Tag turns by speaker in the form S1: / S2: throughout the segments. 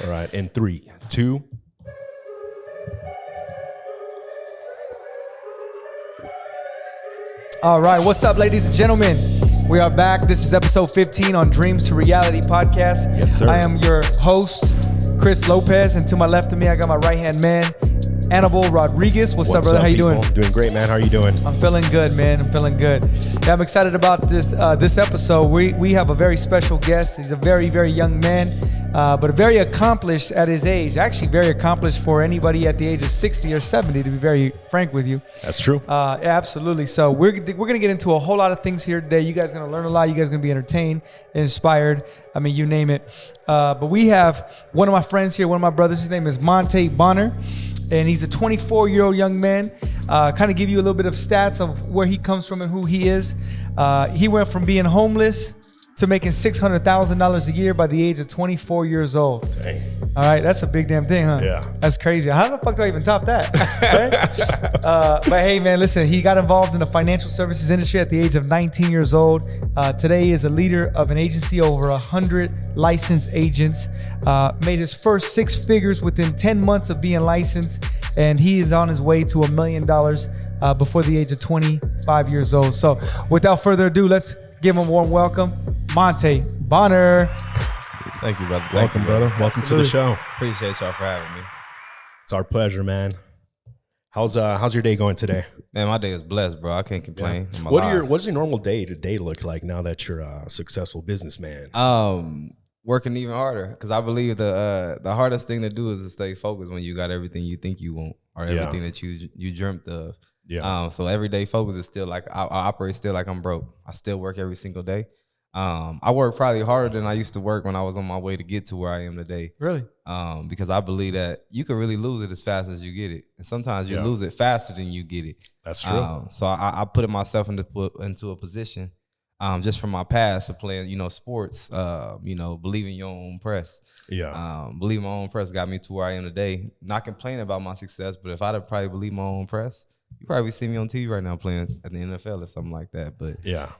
S1: All right, in 3, 2.
S2: All right, what's up, ladies and gentlemen? We are back. This is episode 15 on Dreams to Reality podcast.
S1: Yes, sir.
S2: I am your host, Chris Lopez, and to my left of me, I got my right-hand man, Annabelle Rodriguez. What's up, brother? How you
S1: people?
S2: doing?
S1: Doing great, man. How are you doing?
S2: I'm feeling good, man. I'm feeling good. Yeah, I'm excited about this episode. We have a very special guest. He's a very, very young man, but very accomplished at his age. Actually, very accomplished for anybody at the age of 60 or 70, to be very frank with you.
S1: That's true.
S2: Yeah, absolutely. So we're gonna get into a whole lot of things here today. You guys are gonna learn a lot. You guys are gonna be entertained, inspired. I mean, you name it. But we have one of my friends here, one of my brothers. His name is Monte Bonner, and he's a 24-year-old young man. Kind of give you a little bit of stats of where he comes from and who he is. He went from being homeless to making $600,000 a year by the age of 24 years old.
S1: Dang.
S2: All right, that's a big damn thing, huh?
S1: Yeah.
S2: That's crazy. How the fuck do I even top that? Right? But hey, man, listen, he got involved in the financial services industry at the age of 19 years old. Today he is a leader of an agency, over 100 licensed agents. Made his first 6 figures within 10 months of being licensed, and he is on his way to $1 million before the age of 25 years old. So without further ado, let's give him a warm welcome, Monte Bonner.
S3: Thank you, brother.
S1: Welcome, brother. Welcome to the show.
S3: Appreciate y'all for having me.
S1: It's our pleasure, man. How's your day going today?
S3: Man, my day is blessed, bro. I can't complain.
S1: Yeah. What does your normal day to day look like now that you're a successful businessman?
S3: Working even harder, because I believe the hardest thing to do is to stay focused when you got everything you think you want, or everything that you dreamt of.
S1: Yeah.
S3: So everyday focus is still like I operate still like I'm broke. I still work every single day. I work probably harder than I used to work when I was on my way to get to where I am today.
S2: Really?
S3: Because I believe that you can really lose it as fast as you get it, and sometimes you lose it faster than you get it.
S1: That's true.
S3: So I put myself into a position, just from my past of playing, sports. Believing your own press.
S1: Yeah.
S3: Believing my own press got me to where I am today. Not complaining about my success, but if I'd have probably believed my own press, you probably see me on TV right now playing at the NFL or something like that. But
S1: yeah,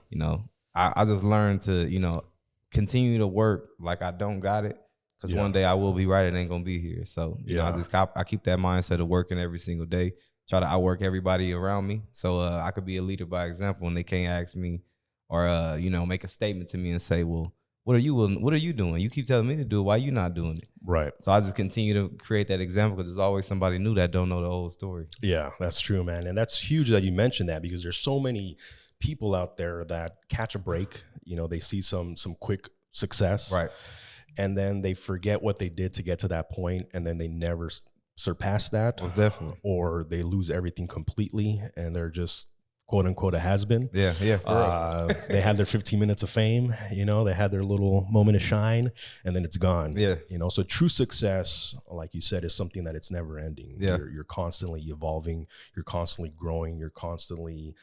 S3: I just learned to, continue to work like I don't got it, because one day I will be right. It ain't gonna be here. So I keep that mindset of working every single day. Try to outwork everybody around me, so I could be a leader by example, and they can't ask me or make a statement to me and say, well, what are you doing? You keep telling me to do it. Why you not doing it?
S1: Right.
S3: So I just continue to create that example, because there's always somebody new that don't know the whole story.
S1: Yeah, that's true, man. And that's huge that you mentioned that, because there's so many people out there that catch a break. They see some quick success,
S3: right,
S1: and then they forget what they did to get to that point, and then they never surpass that.
S3: Most definitely.
S1: Or they lose everything completely, and they're just quote unquote a has-been.
S3: Yeah. For real.
S1: They had their 15 minutes of fame, they had their little moment of shine, and then it's gone.
S3: Yeah.
S1: So true success, like you said, is something that it's never ending.
S3: Yeah.
S1: You're constantly evolving, you're constantly growing, you're constantly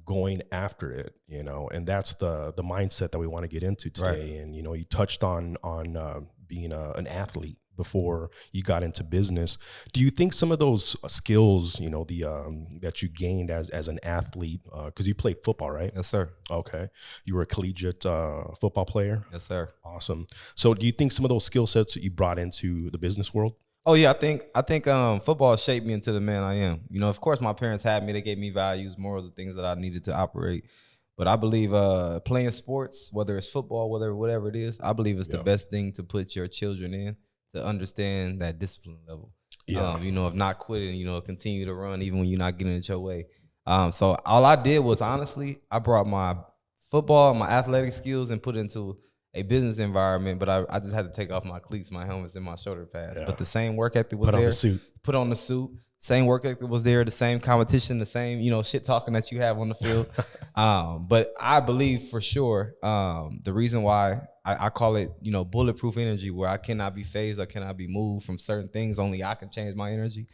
S1: going after it, and that's the mindset that we want to get into today. Right. And, you touched on being an athlete before you got into business. Do you think some of those skills, that you gained as an athlete, because you played football, right?
S3: Yes, sir.
S1: Okay. You were a collegiate football player?
S3: Yes, sir.
S1: Awesome. So do you think some of those skill sets that you brought into the business world?
S3: Oh yeah, I think football shaped me into the man I am. Of course my parents had me, they gave me values, morals, and things that I needed to operate. But I believe playing sports, whether it's football, whatever it is, I believe it's the best thing to put your children in, to understand that discipline level.
S1: Yeah.
S3: Of not quitting, continue to run even when you're not getting it your way. So all I did was, honestly, I brought my football, my athletic skills, and put it into a business environment, but I just had to take off my cleats, my helmets, and my shoulder pads. Yeah. But the same work ethic was there. Put on the suit. Same work ethic was there. The same competition, the same, shit talking that you have on the field. But I believe for sure, the reason why I call it, bulletproof energy, where I cannot be phased, I cannot be moved from certain things. Only I can change my energy.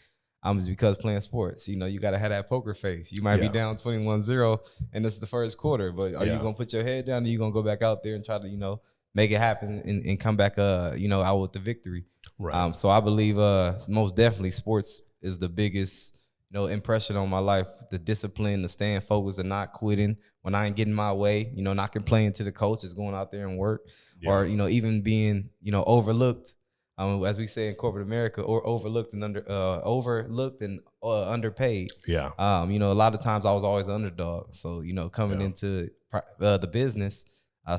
S3: Is because playing sports, you got to have that poker face. You might be down 21-0 and this is the first quarter, but are you going to put your head down, or are you going to go back out there and try to, make it happen and come back, out with the victory?
S1: Right.
S3: So I believe most definitely sports is the biggest, impression on my life. The discipline, the staying focused, and not quitting when I ain't getting my way, not complaining to the coach, just going out there and work, or, even being, overlooked. as we say in corporate America, or overlooked and underpaid.
S1: Yeah.
S3: You know, a lot of times I was always the underdog. So, you know, coming into the business,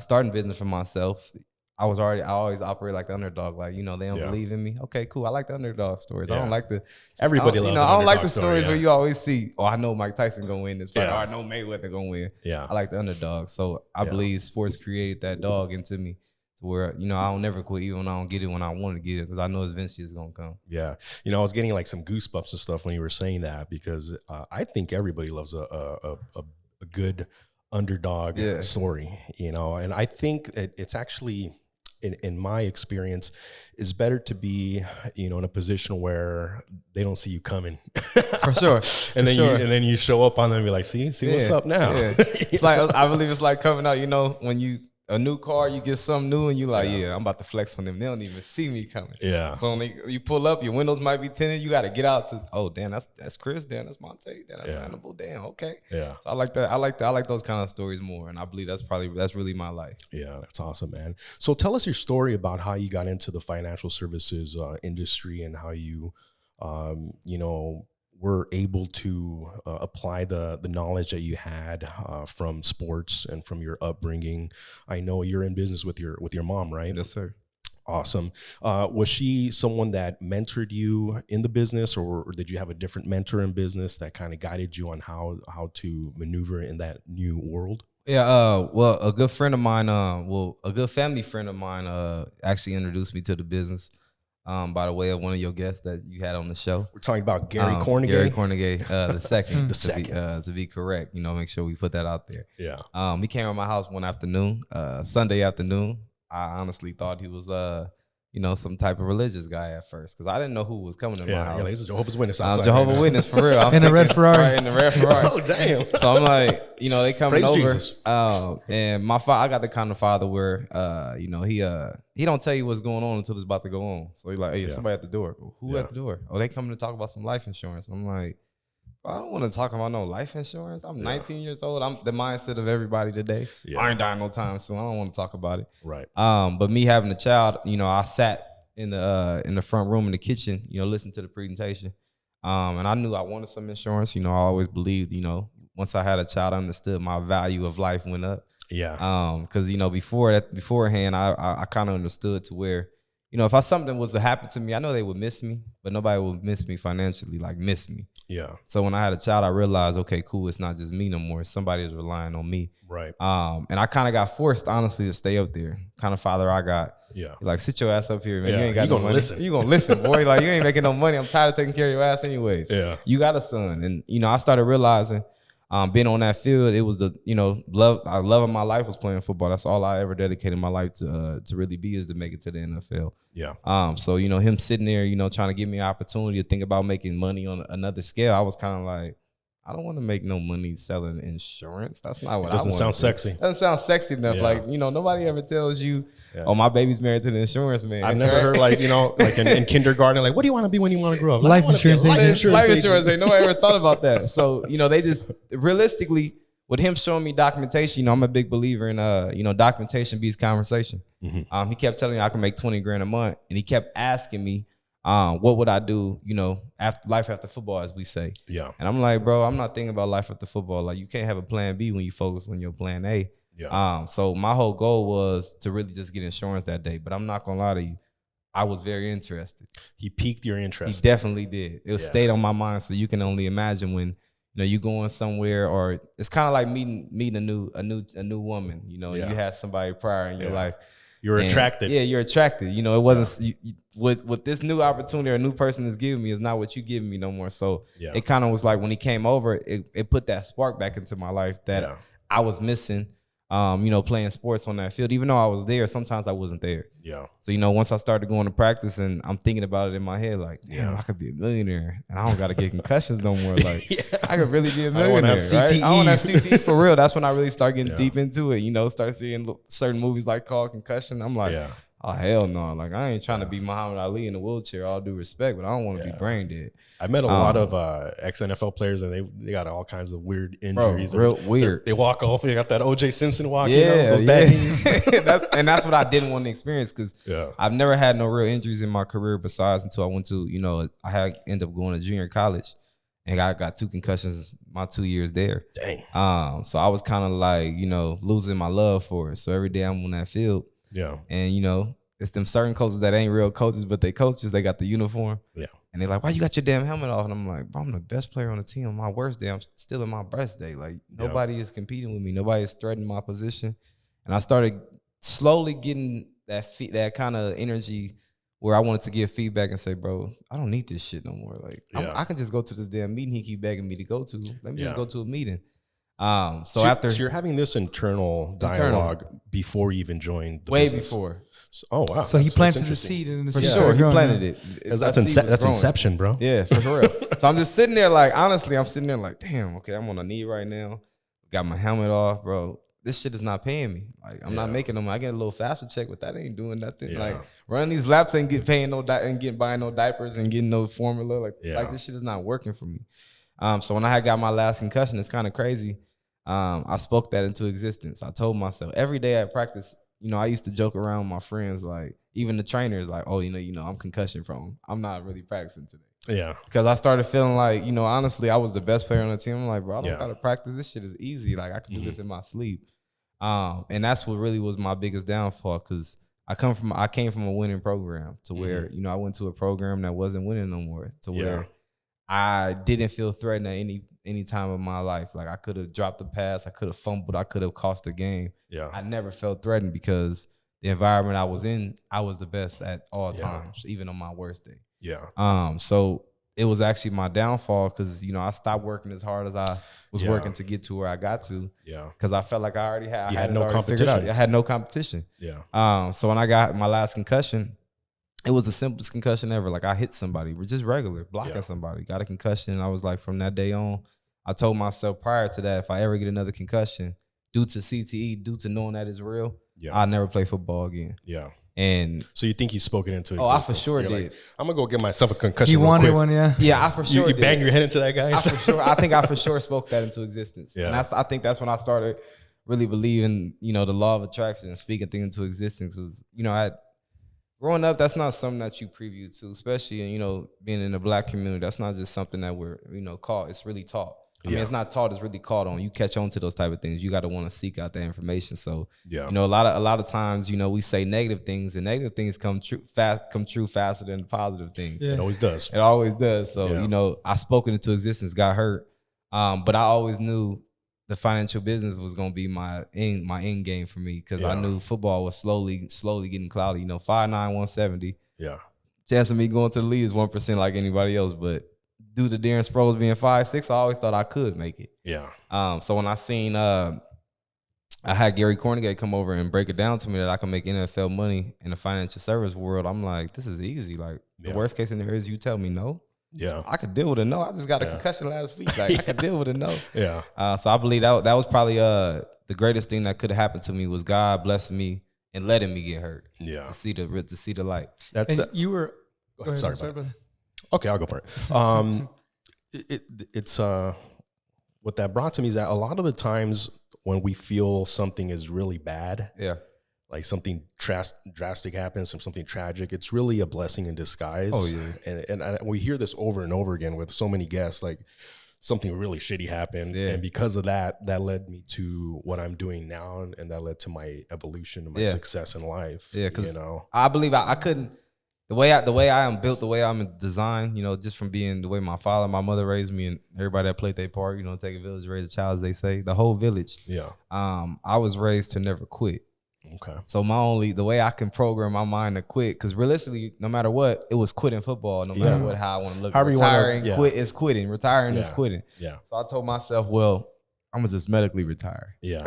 S3: starting business for myself, I always operate like the underdog. Like, you know, they don't believe in me. Okay, cool. I like the underdog stories. I don't like
S1: everybody loves.
S3: I don't like the stories where you always see, oh, I know Mike Tyson gonna win this fight. Or I know Mayweather gonna win.
S1: Yeah.
S3: I like the underdog. So I believe sports created that dog into me, to where, you know, I don't never quit even when I don't get it when I want to get it, because I know eventually it's gonna come.
S1: Yeah. You know, I was getting like some goosebumps and stuff when you were saying that, because I think everybody loves a good underdog story, you know, and I think it's actually, in my experience, is better to be, you know, in a position where they don't see you coming.
S3: For sure.
S1: And then you show up on them and be like, see what's up now.
S3: Yeah. It's like, I believe it's like coming out, you know, when a new car, you get something new and you like, I'm about to flex on them. They don't even see me coming.
S1: Yeah.
S3: So when you pull up, your windows might be tinted. You got to get out to, oh, damn, that's Chris. Damn, that's Monte. Damn, that's Hannibal. Damn, okay.
S1: Yeah.
S3: So I like that. I like those kind of stories more. And I believe that's really my life.
S1: Yeah, that's awesome, man. So tell us your story about how you got into the financial services industry, and how you, you know, were able to apply the knowledge that you had from sports and from your upbringing. I know you're in business with your mom, right?
S3: Yes, sir.
S1: Awesome. Was she someone that mentored you in the business, or did you have a different mentor in business that kind of guided you on how to maneuver in that new world?
S3: Yeah, well, a good friend of mine, a good family friend of mine actually introduced me to the business. By the way of one of your guests that you had on the show.
S1: We're talking about Gary Cornegay.
S3: Gary Cornegay, the second.
S1: The second.
S3: To be correct. You know, make sure we put that out there.
S1: Yeah.
S3: He came to my house one afternoon, Sunday afternoon. I honestly thought he was, you know, some type of religious guy at first, because I didn't know who was coming to my house.
S1: Yeah, he's a Jehovah's Witness outside.
S3: Jehovah's Witness, for real.
S2: In a red Ferrari.
S3: Right, in the red Ferrari.
S1: Oh, damn.
S3: So I'm like, you know, they coming
S1: Praise
S3: over.
S1: Jesus.
S3: And my father, I got the kind of father where, you know, he don't tell you what's going on until it's about to go on. So he's like, hey, somebody at the door. Who at the door? Oh, they coming to talk about some life insurance. I'm like, I don't want to talk about no life insurance. I'm 19 years old. I'm the mindset of everybody today. I ain't dying no time soon. I don't want to talk about it.
S1: Right.
S3: But me having a child, you know, I sat in the front room in the kitchen, you know, listening to the presentation. And I knew I wanted some insurance. You know, I always believed, you know, once I had a child, I understood my value of life went up.
S1: Yeah.
S3: Because, you know, beforehand, I kind of understood to where, you know, if something was to happen to me, I know they would miss me, but nobody would miss me financially, like miss me.
S1: Yeah.
S3: So when I had a child, I realized, okay, cool, it's not just me no more. Somebody is relying on me.
S1: Right.
S3: And I kind of got forced, honestly, to stay up there. Kind of father I got.
S1: Yeah.
S3: Like, sit your ass up here, man.
S1: Yeah.
S3: You ain't got no money.
S1: Listen.
S3: You gonna listen, boy. Like, you ain't making no money. I'm tired of taking care of your ass anyways.
S1: Yeah.
S3: You got a son. And, you know, I started realizing, being on that field, it was the, you know, love of my life was playing football. That's all I ever dedicated my life to really be, is to make it to the NFL.
S1: Yeah.
S3: So, you know, him sitting there, you know, trying to give me an opportunity to think about making money on another scale, I was kind of like, I don't want to make no money selling insurance. That's not what I want.
S1: Doesn't sound sexy.
S3: Doesn't sound sexy enough.
S1: Yeah.
S3: Like, you know, nobody ever tells you, oh, my baby's married to the insurance man.
S1: I've never heard, like, you know, like in kindergarten, like, what do you want to be when you want to grow up?
S2: Life insurance agent.
S3: Life insurance agent. Nobody ever thought about that. So, you know, they just realistically, with him showing me documentation, you know, I'm a big believer in, you know, documentation beats conversation.
S1: Mm-hmm.
S3: He kept telling me I can make 20 grand a month, and he kept asking me, what would I do, you know, after life after football, as we say.
S1: Yeah.
S3: And I'm like, bro, I'm not thinking about life after football. Like, you can't have a plan B when you focus on your plan A.
S1: Yeah.
S3: So my whole goal was to really just get insurance that day. But I'm not gonna lie to you, I was very interested.
S1: He piqued your interest.
S3: He definitely did. It stayed on my mind. So you can only imagine when, you know, you going somewhere, or it's kind of like meeting a new woman. You know, you had somebody prior in your life.
S1: You're attracted.
S3: Yeah, you're attracted. You know, it wasn't with this new opportunity or a new person is giving me is not what you giving me no more. So it kind of was like when he came over, it put that spark back into my life that I was missing. You know, playing sports on that field, even though I was there, sometimes I wasn't there.
S1: Yeah.
S3: So, you know, once I started going to practice and I'm thinking about it in my head, like, damn, I could be a millionaire and I don't got to get concussions no more. Like, I could really be a millionaire. I don't have CTE for real. That's when I really start getting deep into it. You know, start seeing certain movies like called Concussion. I'm like, Oh hell no! Like I ain't trying to be Muhammad Ali in a wheelchair. All due respect, but I don't want to be brain dead.
S1: I met a lot of ex NFL players, and they got all kinds of weird injuries.
S3: Real weird.
S1: They walk off. They got that O.J. Simpson walk.
S3: Yeah,
S1: those bad knees.
S3: that's what I didn't want to experience because
S1: Yeah.
S3: I've never had no real injuries in my career besides until I went to I had ended up going to junior college, and I got 2 concussions my 2 years there.
S1: Dang.
S3: So I was kind of like losing my love for it. So every day I'm on that field.
S1: Yeah.
S3: And it's them certain coaches that ain't real coaches, but they coaches. They got the uniform.
S1: Yeah.
S3: And they're like, "Why you got your damn helmet off?" And I'm like, "Bro, I'm the best player on the team. On my worst day, I'm still in my best day. Like nobody is competing with me. Nobody is threatening my position." And I started slowly getting that kind of energy where I wanted to give feedback and say, "Bro, I don't need this shit no more. Like I can just go to this damn meeting he keep begging me to go to. Let me just go to a meeting." So you're having this internal
S1: dialogue before you even joined the
S3: way
S1: business.
S3: Before.
S1: Oh wow!
S2: So he planted the seed in the
S3: for
S2: seed.
S3: sure. He planted it.
S1: That's inception, bro.
S3: Yeah, for real. So I'm just sitting there, like honestly, I'm sitting there like, damn. Okay, I'm on a knee right now. Got my helmet off, bro. This shit is not paying me. Like I'm not making them. I get a little faster check, but that ain't doing nothing.
S1: Yeah.
S3: Like running these laps ain't buying no diapers and getting no formula. Like this shit is not working for me. So when I had got my last concussion, it's kind of crazy. I spoke that into existence. I told myself every day at practice, I used to joke around with my friends, like even the trainers, like, oh, I'm concussion prone. I'm not really practicing today.
S1: Yeah.
S3: Because I started feeling like, honestly, I was the best player on the team. I'm like, bro, I don't gotta practice. This shit is easy. Like I can do this in my sleep. And that's what really was my biggest downfall because I came from a winning program to where, I went to a program that wasn't winning no more to where I didn't feel threatened at any time of my life. Like I could have dropped the pass, I could have fumbled, I could have cost the game.
S1: Yeah.
S3: I never felt threatened because the environment I was in, I was the best at all times, even on my worst day.
S1: Yeah.
S3: So it was actually my downfall because, I stopped working as hard as I was working to get to where I got to.
S1: Yeah.
S3: Because I felt like I had
S1: no competition.
S3: I had no competition.
S1: Yeah.
S3: So when I got my last concussion, it was the simplest concussion ever. Like I hit somebody, just regular, blocking somebody, got a concussion. And I was like, from that day on, I told myself prior to that, if I ever get another concussion due to CTE, due to knowing that it's real, I'll never play football again.
S1: Yeah.
S3: And
S1: so you think you spoken into existence?
S3: Oh, I for sure
S1: You're
S3: did.
S1: Like, I'm gonna go get myself a concussion.
S2: He
S1: real
S2: wanted
S1: quick.
S2: one, yeah.
S3: Yeah, I for sure
S1: You
S3: did.
S1: bang your head into that guy.
S3: I think I for sure spoke that into existence.
S1: Yeah.
S3: And I think that's when I started really believing, the law of attraction and speaking things into existence. Because, growing up, that's not something that you preview to, especially, being in the Black community. That's not just something that we're, caught. It's really taught. I mean, it's not taught, it's really caught on. You catch on to those type of things. You got to want to seek out that information. So, a lot of times, we say negative things, and negative things come true faster than the positive things.
S1: It always does.
S3: It always does. So, I spoke it into existence, got hurt. But I always knew the financial business was going to be my end game for me because I knew football was slowly getting cloudy. 5'9", 170.
S1: Yeah.
S3: Chance of me going to the league is 1% like anybody else, but due to Darren Sproles being 5'6", I always thought I could make it.
S1: Yeah.
S3: So when I seen I had Gary Cornegate come over and break it down to me that I can make NFL money in the financial service world, I'm like, this is easy. Like the worst case scenario is you tell me no.
S1: Yeah.
S3: I could deal with a no. I just got a concussion last week. Like I could deal with a no.
S1: Yeah.
S3: So I believe that was probably the greatest thing that could have happened to me was God blessing me and letting me get hurt.
S1: Yeah.
S3: To see the light.
S1: That's
S2: you were
S1: go ahead, sorry,
S2: brother.
S1: Okay, I'll go for it. It's what that brought to me is that a lot of the times when we feel something is really bad, like something drastic happens, something tragic, it's really a blessing in disguise.
S3: Oh yeah,
S1: and we hear this over and over again with so many guests, like something really shitty happened, and because of that led me to what I'm doing now, and that led to my evolution and my success in life.
S3: Yeah, because I believe I couldn't. The way I am built, the way I'm designed, just from being the way my father, my mother raised me, and everybody that played their part, take a village, raise a child, as they say, the whole village.
S1: Yeah.
S3: I was raised to never quit.
S1: Okay.
S3: So the way I can program my mind to quit, because realistically, no matter what, it was quitting football. No matter what, how I want to look. Retiring, quit is quitting. Retiring is quitting.
S1: Yeah.
S3: So I told myself, well, I'm gonna just medically retire.
S1: Yeah.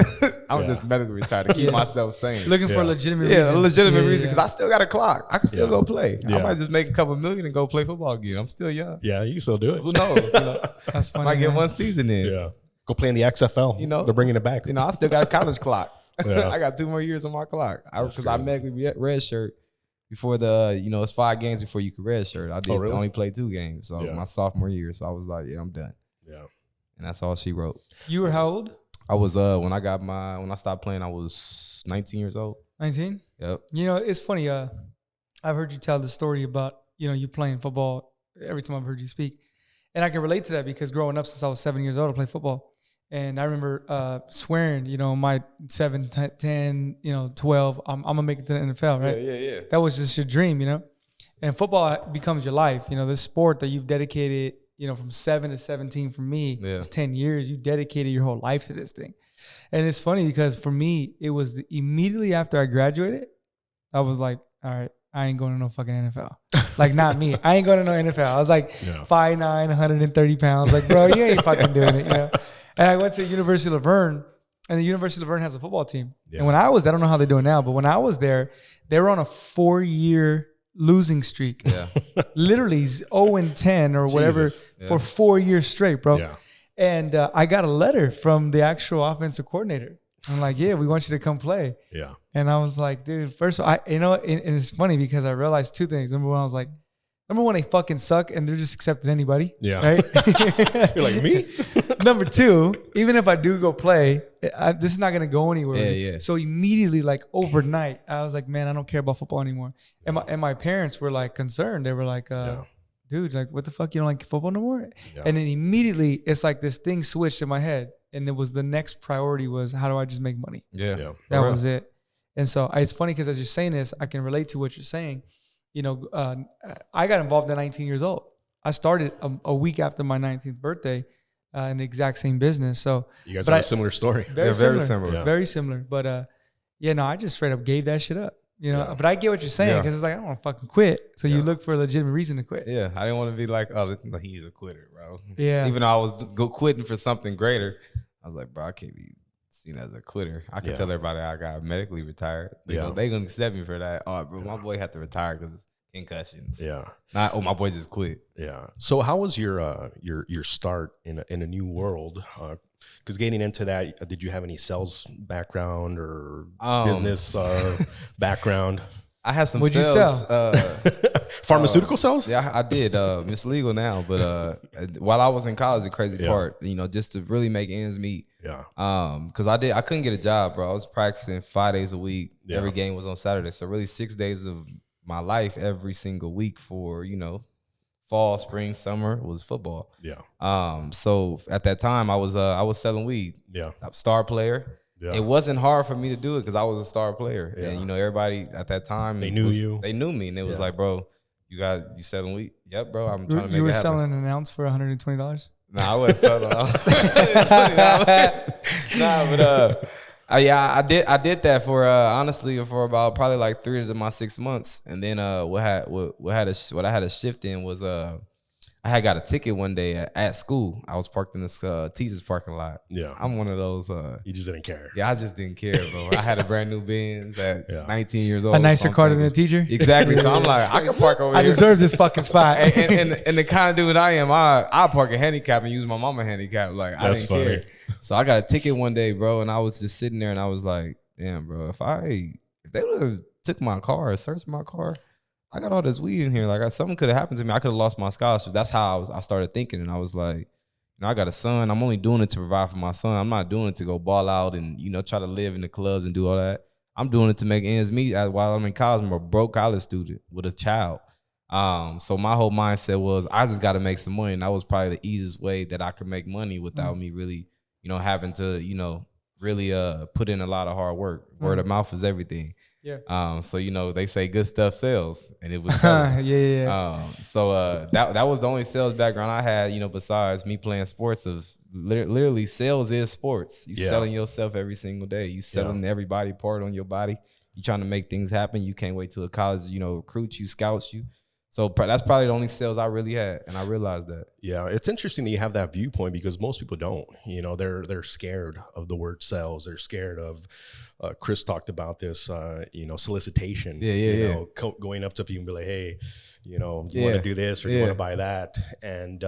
S3: I'm just medically retired to keep myself sane.
S2: Looking for a legitimate reason.
S3: Yeah, a legitimate reason because I still got a clock. I can still go play.
S1: Yeah.
S3: I might just make a couple million and go play football again. I'm still young.
S1: Yeah, you can still do it.
S3: Who knows?
S2: That's funny.
S3: Might get one season in.
S1: Yeah. Go play in the XFL. They're bringing it back.
S3: I still got a college clock.
S1: Yeah.
S3: I got 2 more years on my clock because I medically redshirt before the, it's 5 games before you could redshirt. I did
S1: really?
S3: only play 2 games. So
S1: Yeah.
S3: my sophomore year. So I was like, yeah, I'm done.
S1: Yeah.
S3: And that's all she wrote.
S2: You were how old?
S3: I was when I stopped playing, I was 19 years old.
S2: 19.
S3: Yep.
S2: You know, it's funny. I've heard you tell the story about you playing football every time I've heard you speak, and I can relate to that because growing up since I was 7 years old, I played football, and I remember swearing, my 7, 10, 12, I'm gonna make it to the NFL, right?
S3: Yeah.
S2: That was just your dream, And football becomes your life. This sport that you've dedicated, from 7 to 17 for me, it's 10 years. You dedicated your whole life to this thing. And it's funny because for me, it was immediately after I graduated, I was like, all right, I ain't going to no fucking NFL. Like, not me. I ain't going to no NFL. I was like 5'9", 130 pounds. Like, bro, you ain't fucking doing it, And I went to the University of Laverne, and the University of Laverne has a football team. Yeah. And when I was, I don't know how they're doing now, but when I was there, they were on a 4-year losing streak. Yeah. Literally 0-10 or whatever for 4 years straight, bro. Yeah. And I got a letter from the actual offensive coordinator. I'm like, yeah, we want you to come play.
S1: Yeah.
S2: And I was like, dude, first of all, and it's funny because I realized 2 things. Number one, I was like, they fucking suck and they're just accepting anybody. Yeah. Right?
S1: You're like, me?
S2: Number 2, even if I do go play, this is not going to go anywhere.
S3: Yeah.
S2: So immediately, like overnight, I was like, man, I don't care about football anymore. And my parents were like concerned. They were like, dude, like, what the fuck? You don't like football no more? Yeah. And then immediately it's like this thing switched in my head. And it was the next priority was, how do I just make money?
S3: Yeah.
S2: That was it. And so it's funny because as you're saying this, I can relate to what you're saying. I got involved at 19 years old. I started a week after my 19th birthday in the exact same business. So
S1: you guys have a similar story.
S2: Very similar. Yeah. Very similar. But I just straight up gave that shit up. But I get what you're saying because it's like, I don't want to fucking quit. So you look for a legitimate reason to quit.
S3: Yeah, I didn't want to be like, oh, he's a quitter, bro.
S2: Yeah.
S3: Even though I was quitting for something greater, I was like, bro, I can't be seen as a quitter. I can tell everybody I got medically retired. They gonna accept me for that. Oh, bro, my boy had to retire because it's concussions.
S1: Yeah.
S3: Not, my boy just quit.
S1: Yeah. So how was your start in a new world? Because getting into that, did you have any sales background or business background?
S3: I had some
S2: What'd
S3: sales.
S2: You sell?
S1: Pharmaceutical sales?
S3: Yeah, I did. It's legal now, but while I was in college, the crazy part, just to really make ends meet.
S1: Yeah.
S3: Because I couldn't get a job, bro. I was practicing 5 days a week. Yeah. Every game was on Saturday, so really 6 days of my life every single week for fall, spring, summer was football.
S1: Yeah.
S3: So at that time, I was selling weed.
S1: Yeah.
S3: I'm a star player. Yeah. It wasn't hard for me to do it because I was a star player, and everybody at that time
S1: they knew you.
S3: They knew me, and it was like, bro, you selling weed? Yep, bro. I'm trying to make it happen.
S2: You were selling an ounce for $120?
S3: Nah, I wasn't selling $120. Nah, but I did that for honestly for about probably like 3 of my 6 months, and then what I had a shift in was I had got a ticket one day at school. I was parked in this teacher's parking lot.
S1: Yeah.
S3: I'm one of those.
S1: You just didn't care.
S3: Yeah, I just didn't care, bro. I had a brand new Benz at 19 years old.
S2: A nicer car than the teacher?
S3: Exactly. So I'm like, I can park over here.
S2: I deserve this fucking spot.
S3: and the kind of dude I am, I park a handicap and use my mama handicap. Like, I didn't care. So I got a ticket one day, bro, and I was just sitting there and I was like, damn, bro, if they would have took my car, searched my car, I got all this weed in here. Like, something could have happened to me. I could have lost my scholarship. That's how I started thinking. And I was like, I got a son. I'm only doing it to provide for my son. I'm not doing it to go ball out and, try to live in the clubs and do all that. I'm doing it to make ends meet while I'm in college. I'm a broke college student with a child. So my whole mindset was I just got to make some money. And that was probably the easiest way that I could make money without me really, having to, really put in a lot of hard work. Word of mouth is everything.
S2: Yeah.
S3: So they say good stuff sells, and it was
S2: yeah.
S3: So that was the only sales background I had, besides me playing sports. Of literally, sales is sports. You selling yourself every single day. You selling every body part on your body. You trying to make things happen. You can't wait till the college, recruits you, scouts you. So that's probably the only sales I really had, and I realized that.
S1: Yeah, it's interesting that you have that viewpoint because most people don't. They're scared of the word sales. They're scared of. Chris talked about this, solicitation. Going up to people and be like, hey, you want to do this or you want to buy that, and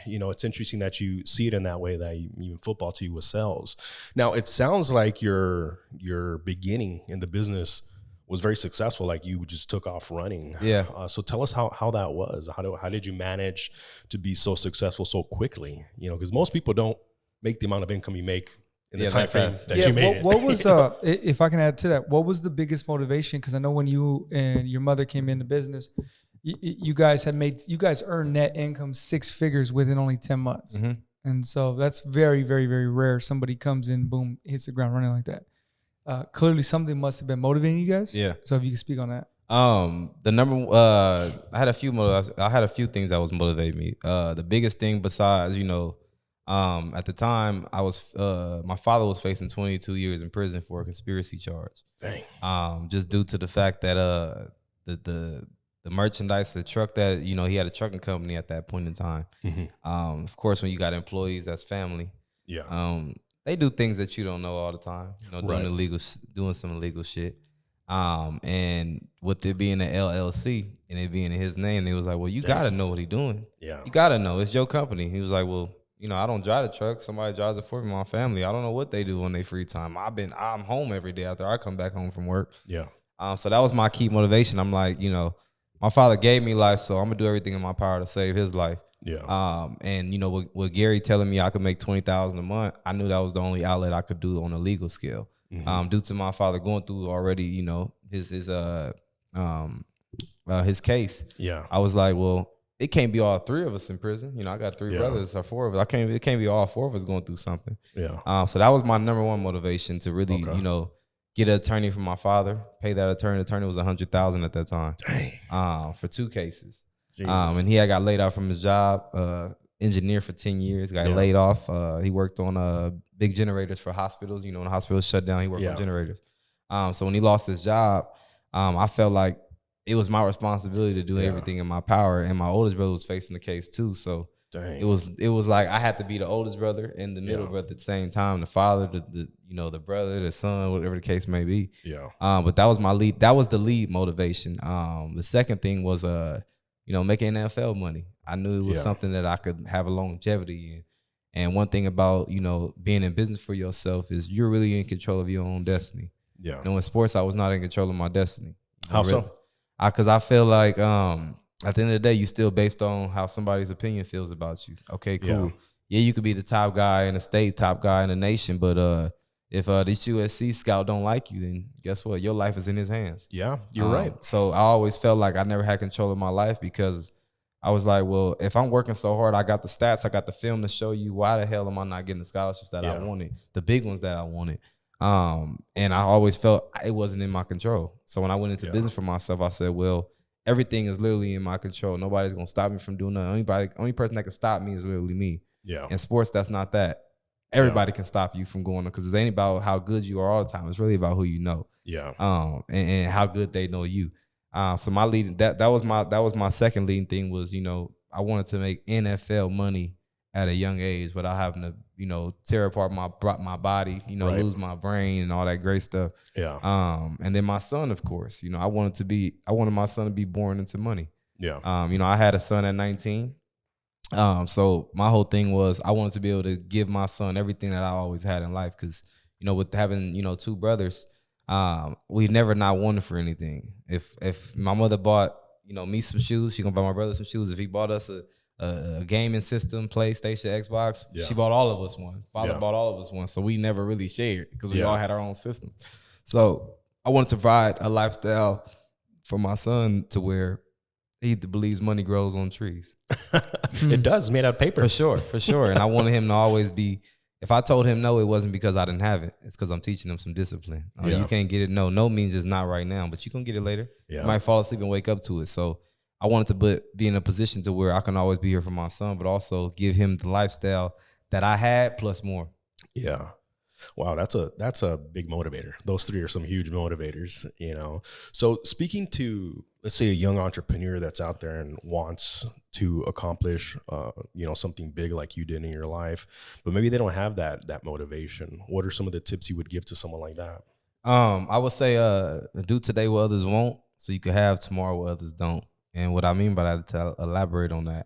S1: it's interesting that you see it in that way. That even football to you was sales. Now it sounds like your beginning in the business was very successful. Like you just took off running.
S3: Yeah.
S1: So tell us how that was. How did you manage to be so successful so quickly? You know, because most people don't make the amount of income you make in the time frame that you made it.
S2: What was if I can add to that, what was the biggest motivation? Because I know when you and your mother came into business, you guys earned net income 6 figures within only 10 months.
S3: Mm-hmm.
S2: And so that's very, very, very rare. Somebody comes in, boom, hits the ground running like that. Clearly something must have been motivating you guys.
S3: Yeah.
S2: So if you can speak on that.
S3: I had a few things that was motivating me. The biggest thing besides, at the time my father was facing 22 years in prison for a conspiracy charge.
S1: Dang.
S3: Just due to the fact that the merchandise, the truck that, he had a trucking company at that point in time.
S1: Mm-hmm.
S3: Of course, when you got employees, that's family.
S1: Yeah.
S3: They do things that you don't know all the time,
S1: Right.
S3: doing some illegal shit. And with it being an LLC and it being in his name, they was like, well, you got to know what he's doing.
S1: Yeah.
S3: You got to know. It's your company. He was like, well, I don't drive the truck. Somebody drives it for me, my family. I don't know what they do on their free time. I'm home every day after I come back home from work.
S1: Yeah.
S3: So that was my key motivation. I'm like, my father gave me life, so I'm gonna do everything in my power to save his life.
S1: Yeah.
S3: And with Gary telling me I could make $20,000 a month, I knew that was the only outlet I could do on a legal scale.
S1: Mm-hmm.
S3: Due to my father going through already, his case.
S1: Yeah.
S3: I was like, well, it can't be all 3 of us in prison. I got 3 brothers or 4 of us. It can't be all 4 of us going through something.
S1: Yeah.
S3: So that was my number one motivation to really,
S1: Okay.
S3: Get an attorney for my father, pay that attorney. The attorney was $100,000 at that time.
S1: Dang.
S3: For 2 cases.
S1: Jesus.
S3: And he had got laid off from his job, engineer for 10 years, got laid off. He worked on big generators for hospitals. When the hospitals shut down, he worked on generators. So when he lost his job, I felt like it was my responsibility to do everything in my power. And my oldest brother was facing the case too. So
S1: Dang.
S3: it was like I had to be the oldest brother and the middle brother at the same time, the father, the brother, the son, whatever the case may be.
S1: Yeah.
S3: But that was my lead. That was the lead motivation. The second thing was making NFL money. I knew it was something that I could have a longevity in. And one thing about, being in business for yourself is you're really in control of your own destiny.
S1: Yeah.
S3: In sports, I was not in control of my destiny.
S1: How so?
S3: Because I feel like at the end of the day, you still based on how somebody's opinion feels about you. Okay, cool. Yeah, you could be the top guy in the state, top guy in the nation, but if this USC scout don't like you, then guess what? Your life is in his hands.
S1: Yeah, you're right.
S3: So I always felt like I never had control of my life because I was like, well, if I'm working so hard, I got the stats, I got the film to show you, why the hell am I not getting the scholarships that I wanted, the big ones that I wanted? And I always felt it wasn't in my control. So when I went into business for myself, I said, well, everything is literally in my control. Nobody's going to stop me from doing nothing. Only person that can stop me is literally me.
S1: Yeah.
S3: In sports, that's not that. Everybody can stop you from going because it ain't about how good you are all the time. It's really about who you know.
S1: Yeah.
S3: And how good they know you. So my leading that was my second leading thing was, I wanted to make NFL money at a young age without having to, tear apart my body, lose my brain and all that great stuff.
S1: Yeah.
S3: And then my son, of course, I wanted my son to be born into money.
S1: Yeah.
S3: I had a son at 19. So my whole thing was I wanted to be able to give my son everything that I always had in life. Cause, with having, 2 brothers, we never not wanted for anything. If my mother bought, me some shoes, she gonna buy my brother some shoes. If he bought us a gaming system, PlayStation, Xbox, she bought all of us one. Father bought all of us one. So we never really shared because we all had our own system. So I wanted to provide a lifestyle for my son to where he believes money grows on trees.
S1: It does, made out of paper.
S3: For sure. And I wanted him to always be, if I told him no, it wasn't because I didn't have it. It's because I'm teaching him some discipline. You can't get it. No means it's not right now, but you can get it later. You might fall asleep and wake up to it. So I wanted to be in a position to where I can always be here for my son, but also give him the lifestyle that I had plus more.
S1: Yeah. Wow, that's a big motivator. Those 3 are some huge motivators, So speaking to, let's say, a young entrepreneur that's out there and wants to accomplish, something big like you did in your life, but maybe they don't have that motivation. What are some of the tips you would give to someone like that?
S3: I would say, do today what others won't, so you can have tomorrow what others don't. And what I mean by that, to elaborate on that,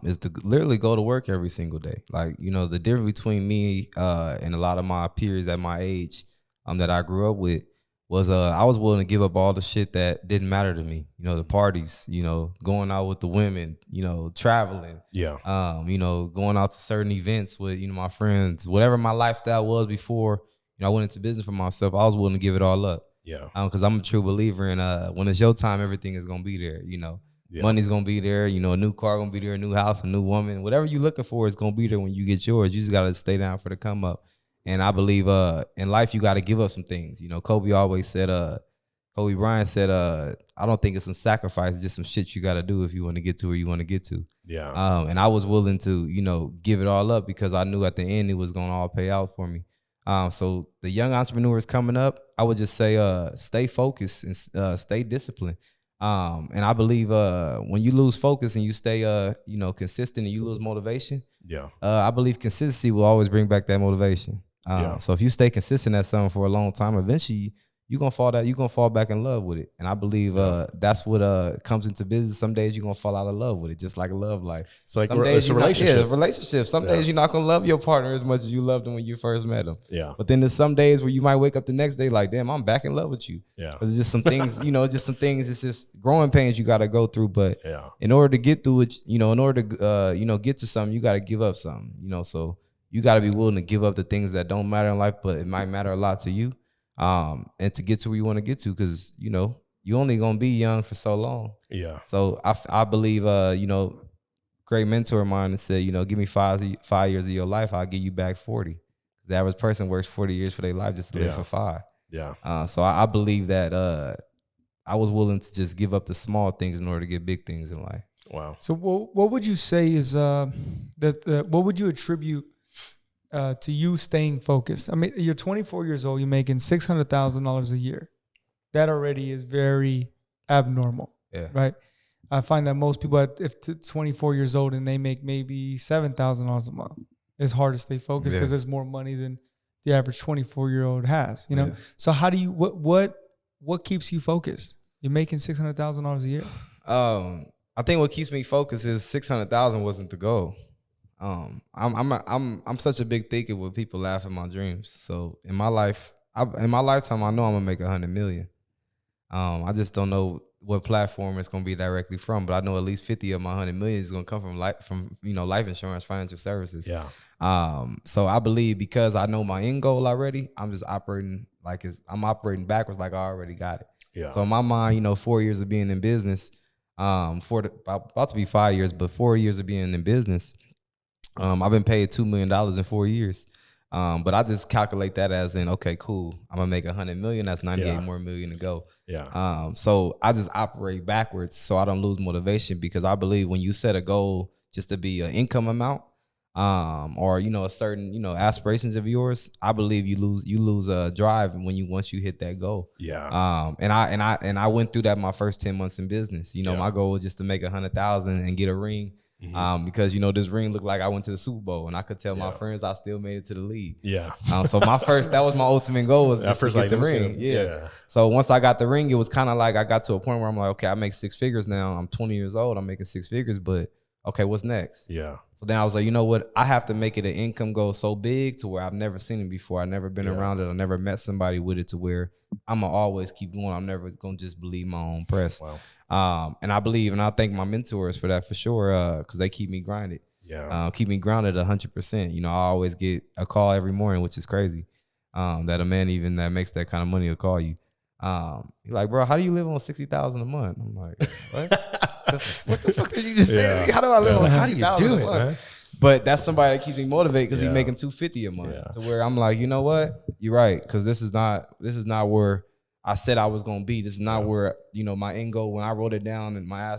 S3: is to literally go to work every single day. Like, the difference between me and a lot of my peers at my age that I grew up with was I was willing to give up all the shit that didn't matter to me. You know, the parties, you know, going out with the women, you know, traveling.
S1: Yeah.
S3: You know, going out to certain events with, you know, my friends, whatever my lifestyle was before, you know, I went into business for myself, I was willing to give it all up.
S1: Yeah.
S3: Because I'm a true believer in when it's your time, everything is gonna be there, you know.
S1: Yeah.
S3: Money's gonna be there, you know, a new car gonna be there, a new house, a new woman, whatever you're looking for is gonna be there when you get yours. You just gotta stay down for the come up. And I believe in life you gotta give up some things. You know, Kobe Bryant said, I don't think it's some sacrifice, it's just some shit you gotta do if you want to get to where you want to get to.
S1: Yeah.
S3: And I was willing to, you know, give it all up because I knew at the end it was gonna all pay out for me. So the young entrepreneurs coming up, I would just say stay focused and stay disciplined. And I believe when you lose focus and you stay you know, consistent and you lose motivation,
S1: Yeah.
S3: I believe consistency will always bring back that motivation. So if you stay consistent at something for a long time, eventually you're gonna fall back in love with it. And I believe that's what comes into business. Some days you're gonna fall out of love with it, just like a love life.
S1: It's like
S3: Some
S1: it's a relationship.
S3: relationship. Some days you're not gonna love your partner as much as you loved them when you first met them.
S1: Yeah.
S3: But then there's some days where you might wake up the next day like, damn, I'm back in love with you.
S1: Yeah.
S3: It's just some things, you know, it's just growing pains you gotta go through. But
S1: Yeah.
S3: in order to get through it, you know, in order to you know, get to something, you gotta give up something. You know, so you gotta be willing to give up the things that don't matter in life, but it might matter a lot to you. And to get to where you want to get to, because you know you only gonna be young for so long.
S1: Yeah.
S3: So I believe you know, great mentor of mine that said, you know, give me 5 years of your life, I'll give you back 40. The average person works 40 years for their life just to live for 5.
S1: Yeah.
S3: So I believe that I was willing to just give up the small things in order to get big things in life.
S1: Wow.
S2: So what would you say is what would you attribute to you staying focused? I mean, you're 24 years old, you're making $600,000 a year. That already is very abnormal.
S3: Yeah.
S2: Right. I find that most people if 24 years old and they make maybe $7,000 a month, it's hard to stay focused because there's more money than the average 24-year-old has, you know?
S3: Yeah.
S2: So how do you, what keeps you focused? You're making $600,000 a year.
S3: I think what keeps me focused is 600,000 wasn't the goal. I'm such a big thinker where people laugh at my dreams. So in my lifetime, I know I'm gonna make 100 million. I just don't know what platform it's gonna be directly from, but I know at least 50 of my 100 million is gonna come from you know, life insurance, financial services.
S1: Yeah.
S3: So I believe because I know my end goal already, I'm just operating I'm operating backwards like I already got it.
S1: Yeah.
S3: So in my mind, you know, 4 years of being in business, about to be 5 years, but 4 years of being in business. I've been paid $2 million in 4 years. But I just calculate that as in, okay, cool. I'm gonna make 100 million. That's 98 more million to go.
S1: Yeah.
S3: So I just operate backwards so I don't lose motivation, because I believe when you set a goal just to be an income amount, or, you know, a certain, you know, aspirations of yours, I believe you lose a drive once you hit that goal.
S1: Yeah.
S3: And I went through that my first 10 months in business. You know, my goal was just to make 100,000 and get a ring. Because, you know, this ring looked like I went to the Super Bowl, and I could tell my friends I still made it to the league.
S1: Yeah.
S3: So that was my ultimate goal, was just to get the ring. Yeah. So once I got the ring, it was kind of like I got to a point where I'm like, okay, I make 6 figures now. I'm 20 years old. I'm making 6 figures, but okay, what's next?
S1: Yeah.
S3: So then I was like, you know what? I have to make it an income goal so big to where I've never seen it before. I've never been around it. I never met somebody with it to where I'm going to always keep going. I'm never going to just believe my own press.
S1: Wow.
S3: And I believe, and I thank my mentors for that for sure, because they keep me grounded.
S1: Yeah.
S3: Keep me grounded 100%. You know, I always get a call every morning, which is crazy, that a man even that makes that kind of money will call you. He's like, bro, how do you live on $60,000 a month? I'm like, what? What the fuck did you just say to me? How do I live on $60,000 a month? Man? But that's somebody that keeps me motivated, because he's making $250 a month. To where I'm like, you know what? You're right, because this is not where I said I was gonna be. This is not where, you know, my end goal, when I wrote it down and my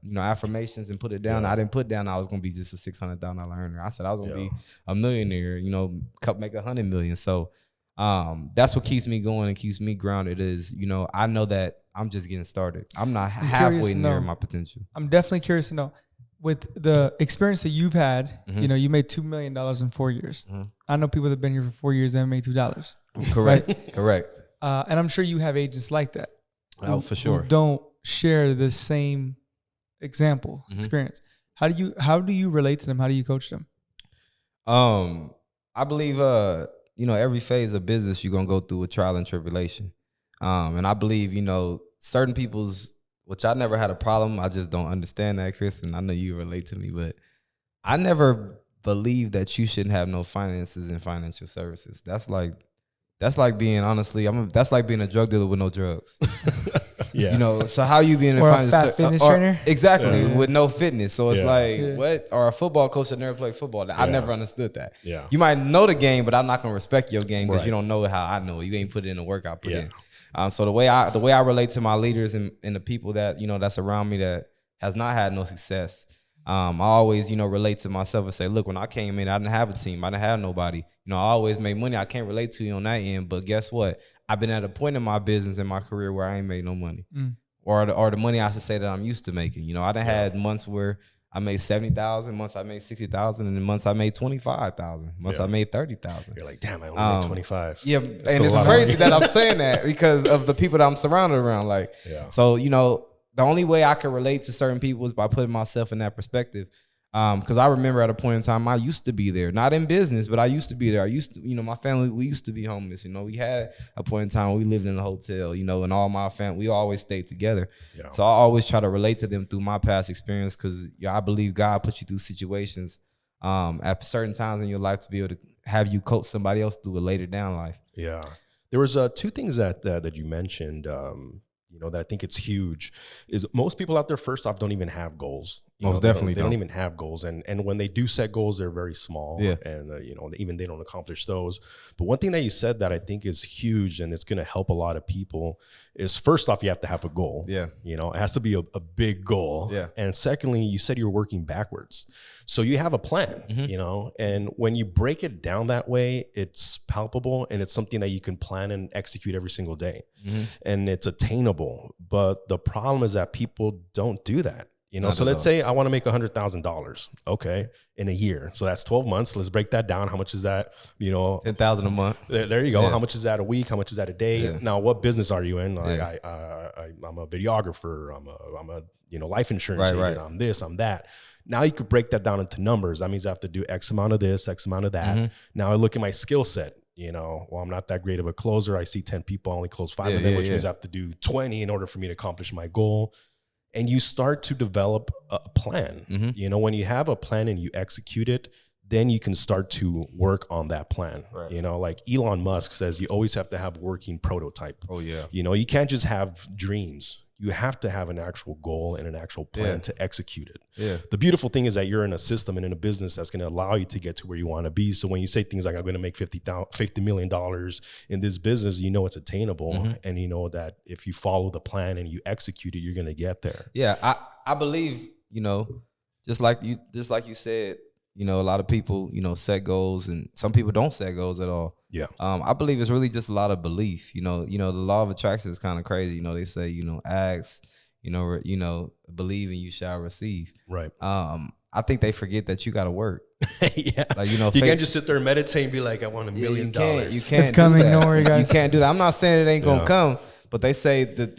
S3: you know, affirmations and put it down, I didn't put down I was gonna be just a $600,000 earner. I said I was gonna be a millionaire, you know, make 100 million. So that's what keeps me going and keeps me grounded, is, you know, I know that I'm just getting started. I'm not halfway near my potential. I'm
S2: definitely curious to know, with the experience that you've had, you know, you made $2 million in 4 years. I know people that have been here for 4 years and made $2.
S3: Correct.
S2: Right?
S3: Correct.
S2: And I'm sure you have agents like that.
S3: Oh, for sure.
S2: Who don't share the same example, experience. How do you relate to them? How do you coach them?
S3: I believe, you know, every phase of business you're gonna go through a trial and tribulation. And I believe, you know, certain people's, which I never had a problem. I just don't understand that, Chris, and I know you relate to me, but I never believe that you shouldn't have no finances in financial services. That's like being, honestly, that's like being a drug dealer with no drugs.
S1: Yeah.
S3: You know, so how you being
S2: Or a
S3: financial
S2: fat fitness trainer?
S3: Exactly,
S1: Yeah.
S3: with no fitness. So it's
S1: Yeah.
S3: like, what? Or a football coach that never played football. I
S1: Yeah.
S3: never understood that.
S1: Yeah.
S3: You might know the game, but I'm not gonna respect your game because
S1: Right.
S3: you don't know how I know it. You ain't put in the work I put
S1: Yeah.
S3: in. So the way I relate to my leaders and the people that, you know, that's around me that has not had no success, I always, you know, relate to myself and say, look, when I came in, I didn't have a team. I didn't have nobody. You know, I always made money. I can't relate to you on that end, but guess what? I've been at a point in my business, in my career, where I ain't made no money. Or the money, I should say, that I'm used to making. You know, I done had months where I made 70,000, months I made 60,000, and then months I made 25,000, months I made 30,000.
S1: You're like, damn, I only made 25.
S3: Yeah,
S1: Still
S3: and it's
S1: a lot of
S3: crazy
S1: money.
S3: that I'm saying that because of the people that I'm surrounded around. Like,
S1: Yeah.
S3: so, you know, the only way I can relate to certain people is by putting myself in that perspective. Because I remember at a point in time, I used to be there, not in business, but I used to be there. I used to, you know, my family, we used to be homeless. You know, we had a point in time we lived in a hotel, you know, and all my family, we always stayed together.
S1: Yeah.
S3: So I always try to relate to them through my past experience because I believe God puts you through situations at certain times in your life to be able to have you coach somebody else through a later down life.
S1: Yeah. There was two things that you mentioned, you know, that I think it's huge is most people out there, first off, don't even have goals. You
S3: Most
S1: know, they
S3: definitely
S1: don't
S3: don't.
S1: even have goals. And when they do set goals, they're very small.
S3: Yeah.
S1: And, you know, even they don't accomplish those. But one thing that you said that I think is huge and it's going to help a lot of people is, first off, you have to have a goal.
S3: Yeah.
S1: You know, it has to be a big goal.
S3: Yeah.
S1: And secondly, you said you're working backwards. So you have a plan, you know, and when you break it down that way, it's palpable and it's something that you can plan and execute every single day. And it's attainable. But the problem is that people don't do that. You know,
S3: Not
S1: so
S3: at
S1: let's
S3: all.
S1: say I want to make $100,000. Okay. In a year. So that's 12 months. Let's break that down. How much is that? You know,
S3: 10,000 a month.
S1: there you go.
S3: Yeah.
S1: How much is that a week? How much is that a day?
S3: Yeah.
S1: Now, what business are you in? Like,
S3: Yeah.
S1: I'm a videographer. I'm a you know, life insurance
S3: Right,
S1: agent.
S3: right.
S1: I'm this, I'm that. Now you could break that down into numbers. That means I have to do X amount of this, X amount of that. Now I look at my skill set. You know, well, I'm not that great of a closer. I see 10 people, I only close 5
S3: Yeah,
S1: of them,
S3: yeah,
S1: which
S3: yeah.
S1: means I have to do 20 in order for me to accomplish my goal. And you start to develop a plan. You know, when you have a plan and you execute it, then you can start to work on that plan.
S3: Right.
S1: You know, like Elon Musk says, you always have to have a working prototype.
S3: Oh, yeah.
S1: You know, you can't just have dreams. You have to have an actual goal and an actual plan to execute it.
S3: Yeah.
S1: The beautiful thing is that you're in a system and in a business that's going to allow you to get to where you want to be. So when you say things like, I'm going to make $50 million in this business, you know it's attainable. And you know that if you follow the plan and you execute it, you're going to get there.
S3: Yeah, I believe, you know, just like you said, you know, a lot of people, you know, set goals and some people don't set goals at all.
S1: Yeah.
S3: I believe it's really just a lot of belief. You know, the law of attraction is kind of crazy. You know, they say, you know, ask, you know, believe and you shall receive.
S1: Right.
S3: I think they forget that you got to work.
S1: Yeah.
S3: Like, you know,
S1: You
S3: faith-
S1: can't just sit there and meditate and be like, I want $1 million.
S3: You can't.
S2: It's coming,
S3: do that.
S2: don't worry, guys.
S3: You can't do that. I'm not saying it ain't gonna
S1: Yeah.
S3: come, but they say that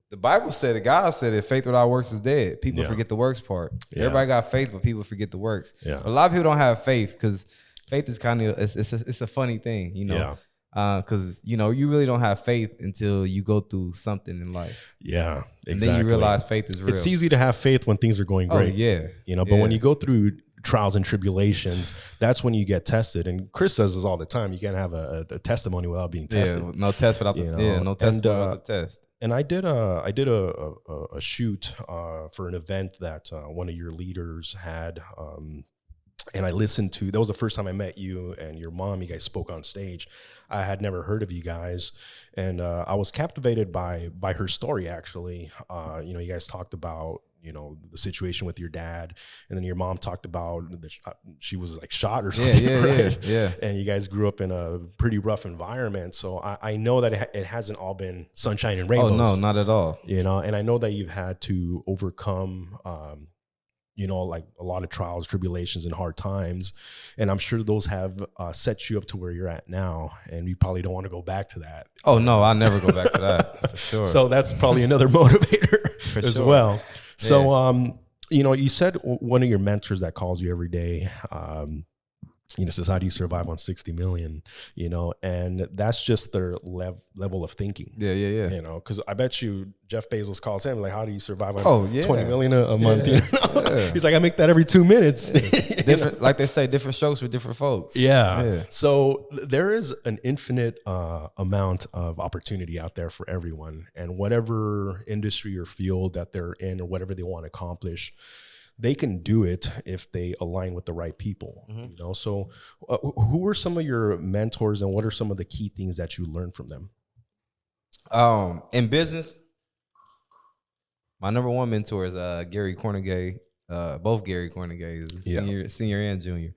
S3: the Bible said it. God said it. Faith without works is dead. People
S1: Yeah.
S3: forget the works part.
S1: Yeah.
S3: Everybody got faith, but people forget the works.
S1: Yeah.
S3: A lot of people don't have faith because faith is kind of it's a funny thing, you know. Because you know you really don't have faith until you go through something in life,
S1: Yeah. Exactly.
S3: and then you realize faith is real.
S1: it's easy to have faith when things are going
S3: Oh
S1: great.
S3: yeah,
S1: You know, but when
S3: Yeah.
S1: you go through trials and tribulations, that's when you get tested. And Chris says this all the time. You can't have a testimony without being tested.
S3: yeah. No test without the
S1: You know,
S3: no test
S1: and,
S3: without the test.
S1: And I did a shoot for an event that one of your leaders had. And I listened to, that was the first time I met you and your mom. You guys spoke on stage. I had never heard of you guys. And I was captivated by her story, actually. You know, you guys talked about, you know, the situation with your dad. And then your mom talked about that she was like shot or something.
S3: Yeah.
S1: And you guys grew up in a pretty rough environment. So I know that it hasn't all been sunshine and rainbows.
S3: Oh no, not at all.
S1: You know, and I know that you've had to overcome, you know, like a lot of trials, tribulations, and hard times. And I'm sure those have set you up to where you're at now. And you probably don't want to go back to that.
S3: Oh no, I never go back to that for sure.
S1: So that's probably another motivator as
S3: sure.
S1: well. So, you know, you said one of your mentors that calls you every day, says, how do you survive on 60 million? And that's just their level of thinking.
S3: Yeah.
S1: Because I bet you Jeff Bezos calls him like, how do you survive on
S3: Oh, yeah.
S1: 20 million a month?
S3: Yeah.
S1: He's like, I make that every 2 minutes.
S3: Different, like they say, different strokes for different folks.
S1: Yeah. So there is an infinite amount of opportunity out there for everyone, and whatever industry or field that they're in or whatever they want to accomplish, they can do it if they align with the right people. So who are some of your mentors, and what are some of the key things that you learned from them?
S3: In business, my number one mentor is Gary Cornegay. Both Gary Cornegays, senior and junior.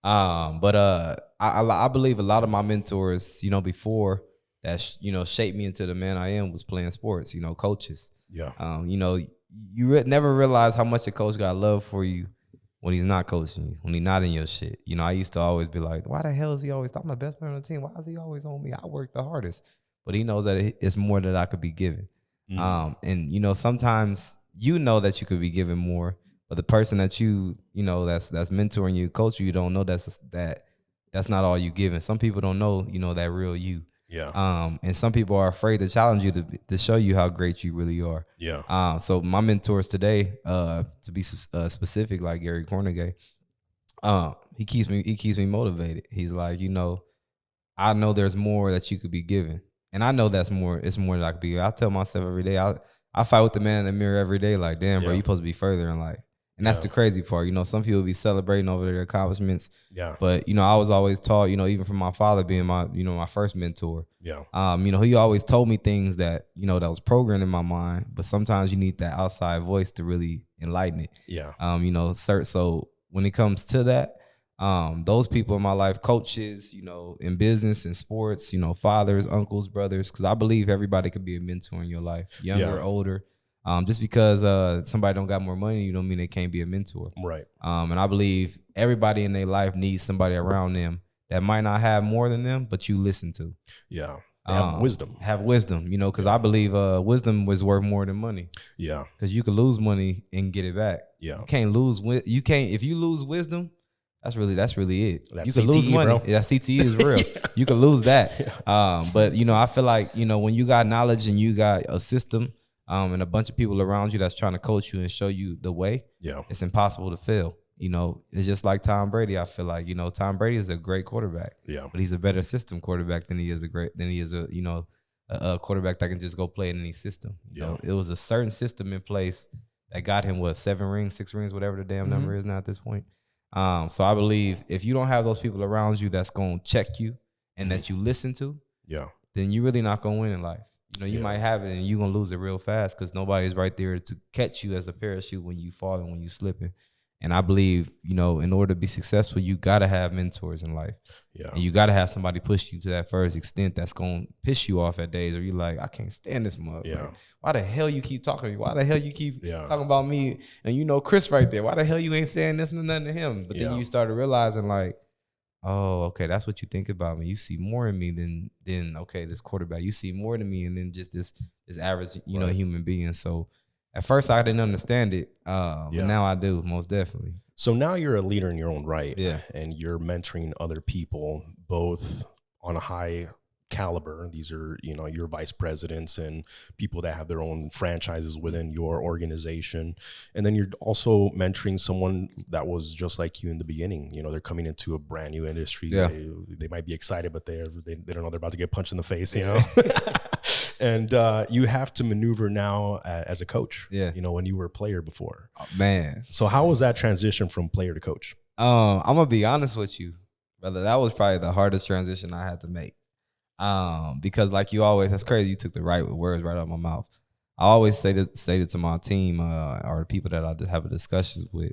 S3: But I believe a lot of my mentors, before that, shaped me into the man I am was playing sports. Coaches.
S1: Yeah.
S3: You never realize how much a coach got love for you when he's not coaching you, when he's not in your shit. I used to always be like, why the hell is he always, I'm the best player on the team, why is he always on me? I work the hardest. But he knows that it's more that I could be given. And sometimes that you could be given more, but the person that that's mentoring you, coach you don't know that's not all you giving. Some people don't know, that real you.
S1: Yeah.
S3: And some people are afraid to challenge you to show you how great you really are.
S1: Yeah.
S3: So my mentors today, to be specific, like Gary Cornegay, he keeps me motivated. He's like, I know there's more that you could be given, and I know it's more that I could be. I tell myself every day, I fight with the man in the mirror every day, like, damn, bro, you supposed to be further in life. And that's the crazy part. Some people be celebrating over their accomplishments.
S1: Yeah.
S3: But, I was always taught, even from my father being my, my first mentor.
S1: Yeah.
S3: He always told me things that, that was programmed in my mind. But sometimes you need that outside voice to really enlighten it.
S1: Yeah.
S3: So when it comes to that, those people in my life, coaches, in business and sports, fathers, uncles, brothers, because I believe everybody could be a mentor in your life, younger, older. Just because somebody don't got more money, you don't mean they can't be a mentor.
S1: Right.
S3: And I believe everybody in their life needs somebody around them that might not have more than them, but you listen to.
S1: Yeah. They have wisdom.
S3: Have wisdom, because I believe wisdom was worth more than money.
S1: Yeah.
S3: Because you could lose money and get it back.
S1: Yeah.
S3: You can't lose. If you lose wisdom, that's really it.
S1: That
S3: you can
S1: CTE,
S3: lose money.
S1: bro.
S3: That CTE is real. You can lose that. But I feel like when you got knowledge and you got a system, and a bunch of people around you that's trying to coach you and show you the way, it's impossible to fail. It's just like Tom Brady. I feel like Tom Brady is a great quarterback.
S1: Yeah.
S3: But he's a better system quarterback than he is a quarterback that can just go play in any system. It was a certain system in place that got him 7 rings, 6 rings, whatever the damn number is now at this point. So I believe if you don't have those people around you that's gonna check you and that you listen to, then you're really not gonna win in life. You might have it and you're going to lose it real fast because nobody's right there to catch you as a parachute when you fall and when you slipping. And I believe, in order to be successful, you got to have mentors in life.
S1: Yeah.
S3: And you got to have somebody push you to that first extent that's going to piss you off at days where you're like, I can't stand this mug.
S1: Yeah.
S3: Like, why the hell you keep talking to me? Why the hell you keep talking about me? And Chris right there. Why the hell you ain't saying this and nothing to him? But then you started realizing like, oh, okay, that's what you think about me. You see more in me than okay, this quarterback. You see more than me and then just this average, human being. So at first I didn't understand it, but now I do, most definitely.
S1: So now you're a leader in your own right.
S3: Yeah.
S1: And you're mentoring other people, both on a high caliber. These are, your vice presidents and people that have their own franchises within your organization. And then you're also mentoring someone that was just like you in the beginning. They're coming into a brand new industry.
S3: Yeah.
S1: They might be excited, but they don't know they're about to get punched in the face, And you have to maneuver now as a coach, when you were a player before.
S3: Oh, man.
S1: So how was that transition from player to coach?
S3: I'm going to be honest with you, brother. That was probably the hardest transition I had to make. Because like you always, that's crazy. You took the right words right out of my mouth. I always say it to my team, or the people that I have a discussion with.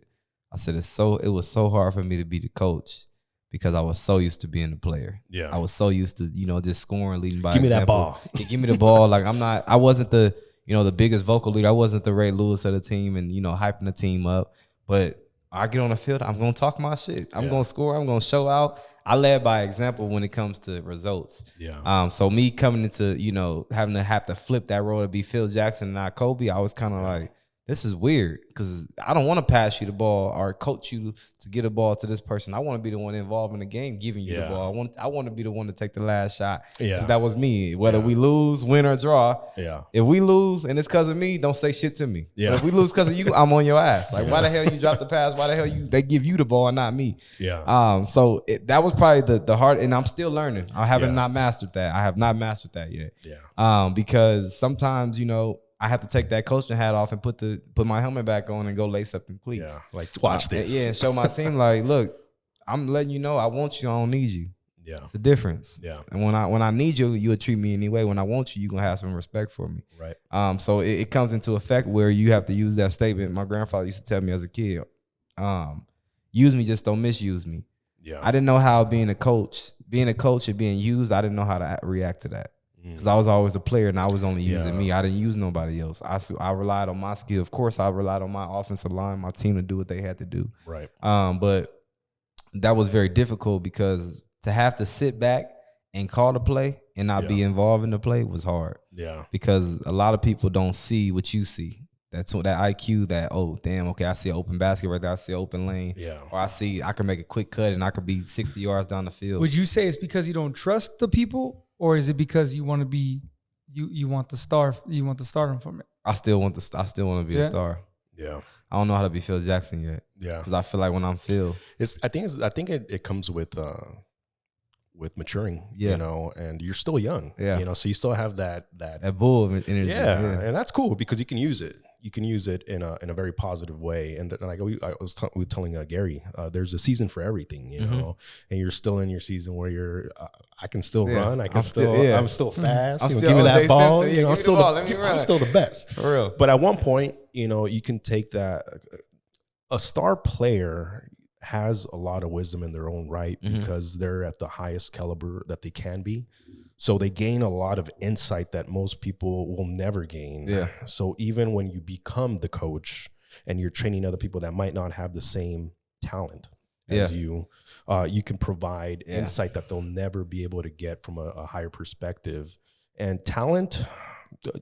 S3: I said, it was so hard for me to be the coach because I was so used to being the player. Yeah. I was so used to, just scoring, leading by
S1: example.
S3: That ball. Yeah, give me the ball. Like I wasn't the, the biggest vocal leader. I wasn't the Ray Lewis of the team and, hyping the team up. But I get on the field, I'm going to talk my shit. I'm going to score. I'm going to show out. I led by example when it comes to results.
S1: Yeah.
S3: So me coming into, having to flip that role to be Phil Jackson and not Kobe, I was kind of like, this is weird because I don't want to pass you the ball or coach you to get a ball to this person. I want to be the one involved in the game, giving you the ball. I want to be the one to take the last shot. Yeah, that was me. Whether we lose, win, or draw. Yeah. If we lose and it's because of me, don't say shit to me. Yeah. But if we lose because of you, I'm on your ass. Like, why the hell you drop the pass? Why the hell they give you the ball and not me? Yeah. So that was probably the hard, and I'm still learning. I haven't not mastered that. I have not mastered that yet. Yeah. Because sometimes, you know, I have to take that coaching hat off and put my helmet back on and go lace up in cleats. Yeah, like watch this. Yeah, and show my team like, look, I'm letting you know I want you, I don't need you. Yeah, it's a difference. Yeah, and when I need you, you'll treat me anyway. When I want you, you're gonna have some respect for me. Right. So it comes into effect where you have to use that statement. My grandfather used to tell me as a kid, use me, just don't misuse me. Yeah, I didn't know how being a coach and being used, I didn't know how to react to that. Because I was always a player and I was only using me. I didn't use nobody else. I relied on my skill. Of course, I relied on my offensive line, my team to do what they had to do. Right. But that was very difficult because to have to sit back and call the play and not be involved in the play was hard. Yeah. Because a lot of people don't see what you see. That's that IQ that, oh, damn, okay, I see an open basket right there. I see an open lane. Yeah. Or I can make a quick cut and I could be 60 yards down the field.
S2: Would you say it's because you don't trust the people? Or is it because you want to be, you want the stardom from it?
S3: I still want to be a star. Yeah. I don't know how to be Phil Jackson yet. Yeah. Because I feel like when I'm Phil,
S1: I think it comes with maturing. Yeah. You know, and you're still young. Yeah. You know, so you still have that
S3: bull energy.
S1: Yeah. And that's cool because you can use it. You can use it in a very positive way. And like we were telling Gary, there's a season for everything, you know, and you're still in your season where you're, I can still run. I'm still fast. Give me that ball. You know, I'm still the best. For real. But at one point, you know, you can take that. A star player has a lot of wisdom in their own right because they're at the highest caliber that they can be. So they gain a lot of insight that most people will never gain. Yeah. So even when you become the coach and you're training other people that might not have the same talent as you, you can provide insight that they'll never be able to get from a higher perspective. And talent,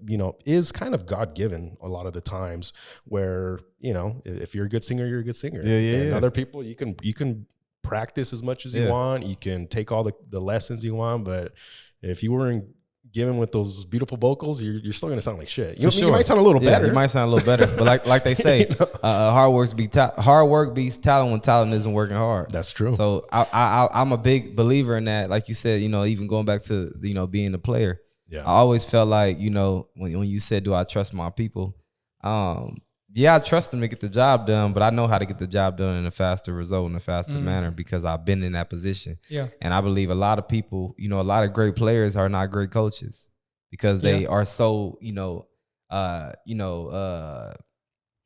S1: you know, is kind of God-given a lot of the times where, you know, if you're a good singer, you're a good singer. And other people, you can practice as much as you want. You can take all the lessons you want, but if you weren't given with those beautiful vocals, you're still gonna sound like shit. You might sound a little better.
S3: You might sound a little better, but like they say, you know? Hard work beats talent when talent isn't working hard.
S1: That's true.
S3: So I'm a big believer in that. Like you said, you know, even going back to, you know, being a player. Yeah. I always felt like, you know, when you said, do I trust my people? Yeah, I trust them to get the job done, but I know how to get the job done in a faster result, in a faster manner, because I've been in that position. Yeah. And I believe a lot of people, you know, a lot of great players are not great coaches because they are so,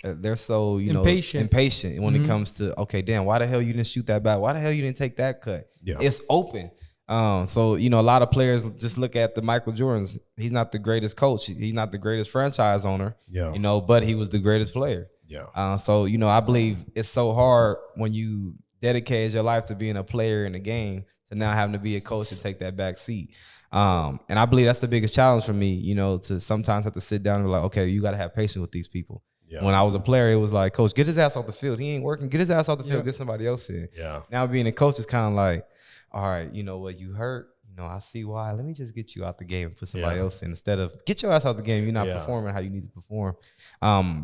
S3: they're so, impatient when it comes to, okay, damn, why the hell you didn't shoot that back? Why the hell you didn't take that cut? Yeah. It's open. So, you know, a lot of players just look at the Michael Jordans. He's not the greatest coach. He's not the greatest franchise owner, you know, but he was the greatest player. Yeah. So, you know, I believe it's so hard when you dedicate your life to being a player in the game to now having to be a coach to take that back seat. And I believe that's the biggest challenge for me, you know, to sometimes have to sit down and be like, okay, you got to have patience with these people. Yeah. When I was a player, it was like, coach, get his ass off the field. He ain't working. Get his ass off the field. Get somebody else in. Yeah. Now being a coach is kind of like, all right, you know what, you hurt. You know, I see why. Let me just get you out the game and put somebody else in instead of get your ass out the game. You're not performing how you need to perform.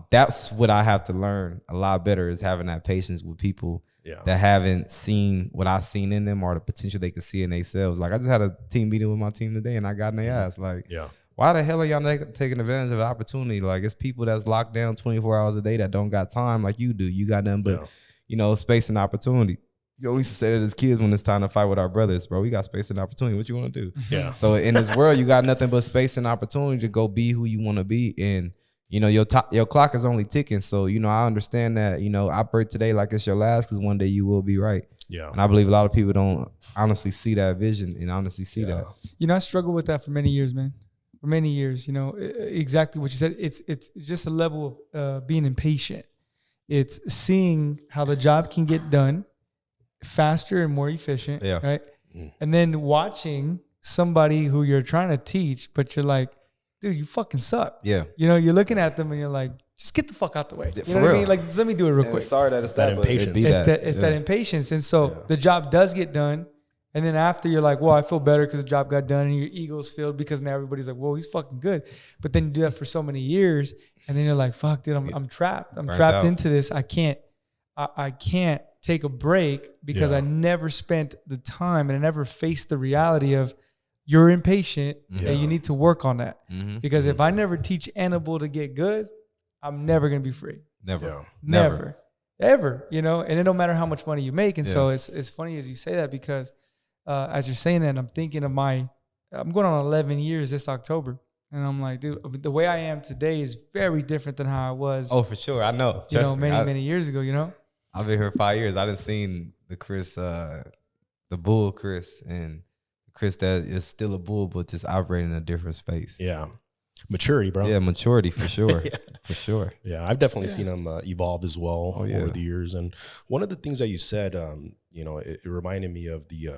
S3: That's what I have to learn a lot better is having that patience with people that haven't seen what I've seen in them or the potential they can see in themselves. Like I just had a team meeting with my team today and I got in their ass. Like, why the hell are y'all not taking advantage of the opportunity? Like it's people that's locked down 24 hours a day that don't got time like you do. You got nothing but, you know, space and opportunity. You know, we used to say that as kids when it's time to fight with our brothers, bro, we got space and opportunity. What you want to do? Yeah. So in this world, you got nothing but space and opportunity to go be who you want to be. And, you know, your clock is only ticking. So, you know, I understand that, you know, operate today like it's your last because one day you will be right. Yeah. And I believe a lot of people don't honestly see that vision and honestly see that.
S2: You know, I struggled with that for many years, man. For many years, you know, exactly what you said. It's just a level of being impatient. It's seeing how the job can get done faster and more efficient, right? And then watching somebody who you're trying to teach, but you're like, dude, you fucking suck.
S3: Yeah.
S2: You know, you're looking at them and you're like, just get the fuck out the way. You
S3: For
S2: know what I
S3: real.
S2: mean? Like, just let me do it real quick.
S3: Sorry that it's
S1: that
S3: that, but
S1: impatience.
S3: it'd be
S2: It's
S3: that.
S2: that impatience. And so the job does get done. And then after you're like, well, I feel better because the job got done, and your ego's filled because now everybody's like, whoa, he's fucking good. But then you do that for so many years, and then you're like, fuck, dude, I'm trapped. I'm
S3: Burnt
S2: trapped
S3: out.
S2: into this. I can't take a break because
S1: Yeah.
S2: I never spent the time and I never faced the reality of you're impatient and you need to work on that.
S3: Mm-hmm.
S2: Because if I never teach Annable to get good, I'm never gonna be free.
S3: Never.
S1: Yeah.
S2: Never. Ever, you know, and it don't matter how much money you make. And so it's funny as you say that because as you're saying that, I'm thinking of I'm going on 11 years this October. And I'm like, dude, the way I am today is very different than how I was,
S3: Oh, for sure. I know.
S2: you know,
S3: Trust me.
S2: many years ago, you know?
S3: I've been here 5 years. I done seen the Chris, the bull Chris, and Chris that is still a bull, but just operating in a different space.
S1: Yeah. Maturity, bro.
S3: Yeah, maturity for sure. For sure.
S1: Yeah, I've definitely seen him evolve as well
S3: Oh, yeah.
S1: over the years. And one of the things that you said, you know, it reminded me of the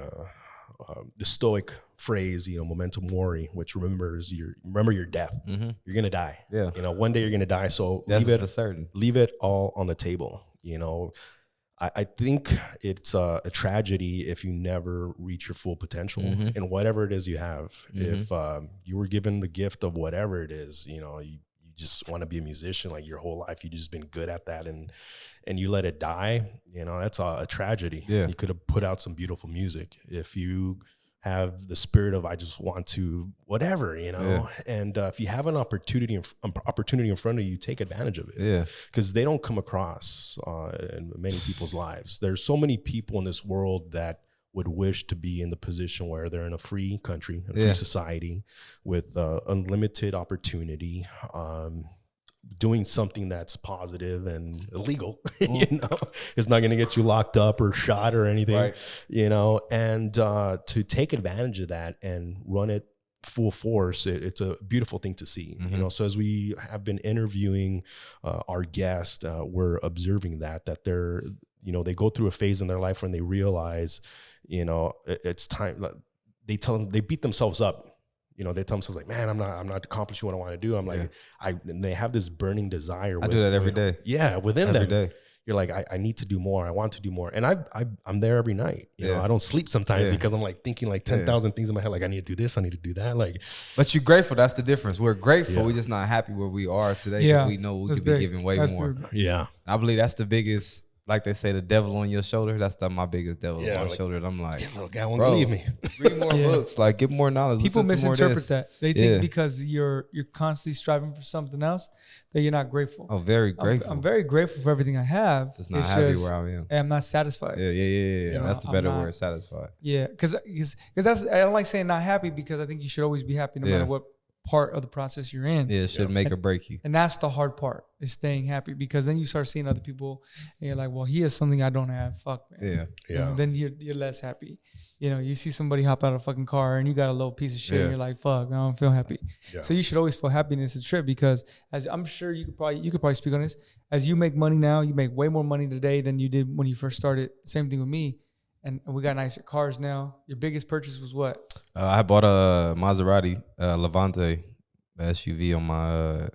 S1: Stoic phrase, you know, memento mori, which remember your death.
S3: Mm-hmm.
S1: You're gonna die.
S3: Yeah.
S1: You know, one day you're gonna die. So
S3: That's
S1: leave
S3: for
S1: it
S3: certain.
S1: leave it all on the table. You know, I think it's a tragedy if you never reach your full potential in whatever it is you have. If you were given the gift of whatever it is, you know, you just want to be a musician like your whole life, you've just been good at that, and you let it die, you know, that's a tragedy.
S3: Yeah.
S1: You could have put out some beautiful music. If you have the spirit of I just want to whatever, you know, and if you have an opportunity in front of you, take advantage of it.
S3: Yeah.
S1: Because they don't come across in many people's lives. There's so many people in this world that would wish to be in the position where they're in a free country, a free society with unlimited opportunity, doing something that's positive and illegal. You know, it's not going to get you locked up or shot or anything,
S3: Right.
S1: you know, and to take advantage of that and run it full force, it's a beautiful thing to see. You know, so as we have been interviewing our guests, we're observing that they're, you know, they go through a phase in their life when they realize, you know, it's time. They beat themselves up. You know, they tell themselves like, man, I'm not accomplishing what I want to do. I'm like, and they have this burning desire.
S3: I do that every day.
S1: Yeah, within
S3: Every
S1: them.
S3: day.
S1: You're like, I need to do more. I want to do more. And I'm there every night. You know,
S3: Yeah.
S1: I don't sleep sometimes
S3: Yeah.
S1: because I'm like thinking like 10,000 things in my head. Like I need to do this. I need to do that. Like,
S3: But you're grateful. That's the difference. We're grateful.
S1: Yeah.
S3: We're just not happy where we are today because
S2: Yeah.
S3: we know we
S2: That's
S3: could be
S2: big.
S3: giving way
S2: That's
S3: more.
S2: big.
S1: yeah.
S3: I believe that's the biggest, like they say, the devil on your shoulder. That's my biggest devil
S1: Yeah,
S3: on my
S1: like,
S3: shoulder. And I'm like,
S1: This little guy won't
S3: bro,
S1: believe me.
S3: read more
S2: Yeah.
S3: books, like get more knowledge.
S2: People
S3: listen to more of
S2: misinterpret
S3: this.
S2: that. They think
S3: Yeah.
S2: because you're constantly striving for something else that you're not grateful.
S3: Oh, very
S2: I'm-
S3: grateful.
S2: I'm very grateful for everything I have.
S3: just not
S2: It's
S3: happy
S2: just,
S3: where I am.
S2: I'm not satisfied.
S3: Yeah.
S2: You know,
S3: That's the
S2: I'm
S3: better
S2: not-
S3: word, satisfied.
S2: Yeah, because that's I don't like saying not happy because I think you should always be happy no
S3: Yeah.
S2: matter what part of the process you're in.
S3: Yeah, it should make or break you.
S2: And that's the hard part is staying happy because then you start seeing other people and you're like, well, he has something I don't have. Fuck, man.
S3: Yeah.
S2: You know,
S1: Yeah.
S2: then you're less happy. You know, you see somebody hop out of a fucking car and you got a little piece of shit
S3: Yeah.
S2: and you're like, fuck, I don't feel happy.
S1: Yeah.
S2: So you should always feel happiness a trip because as I'm sure you could probably speak on this. As you make money now, you make way more money today than you did when you first started. Same thing with me. And we got nicer cars now. Your biggest purchase was what?
S3: I bought a Maserati Levante SUV on my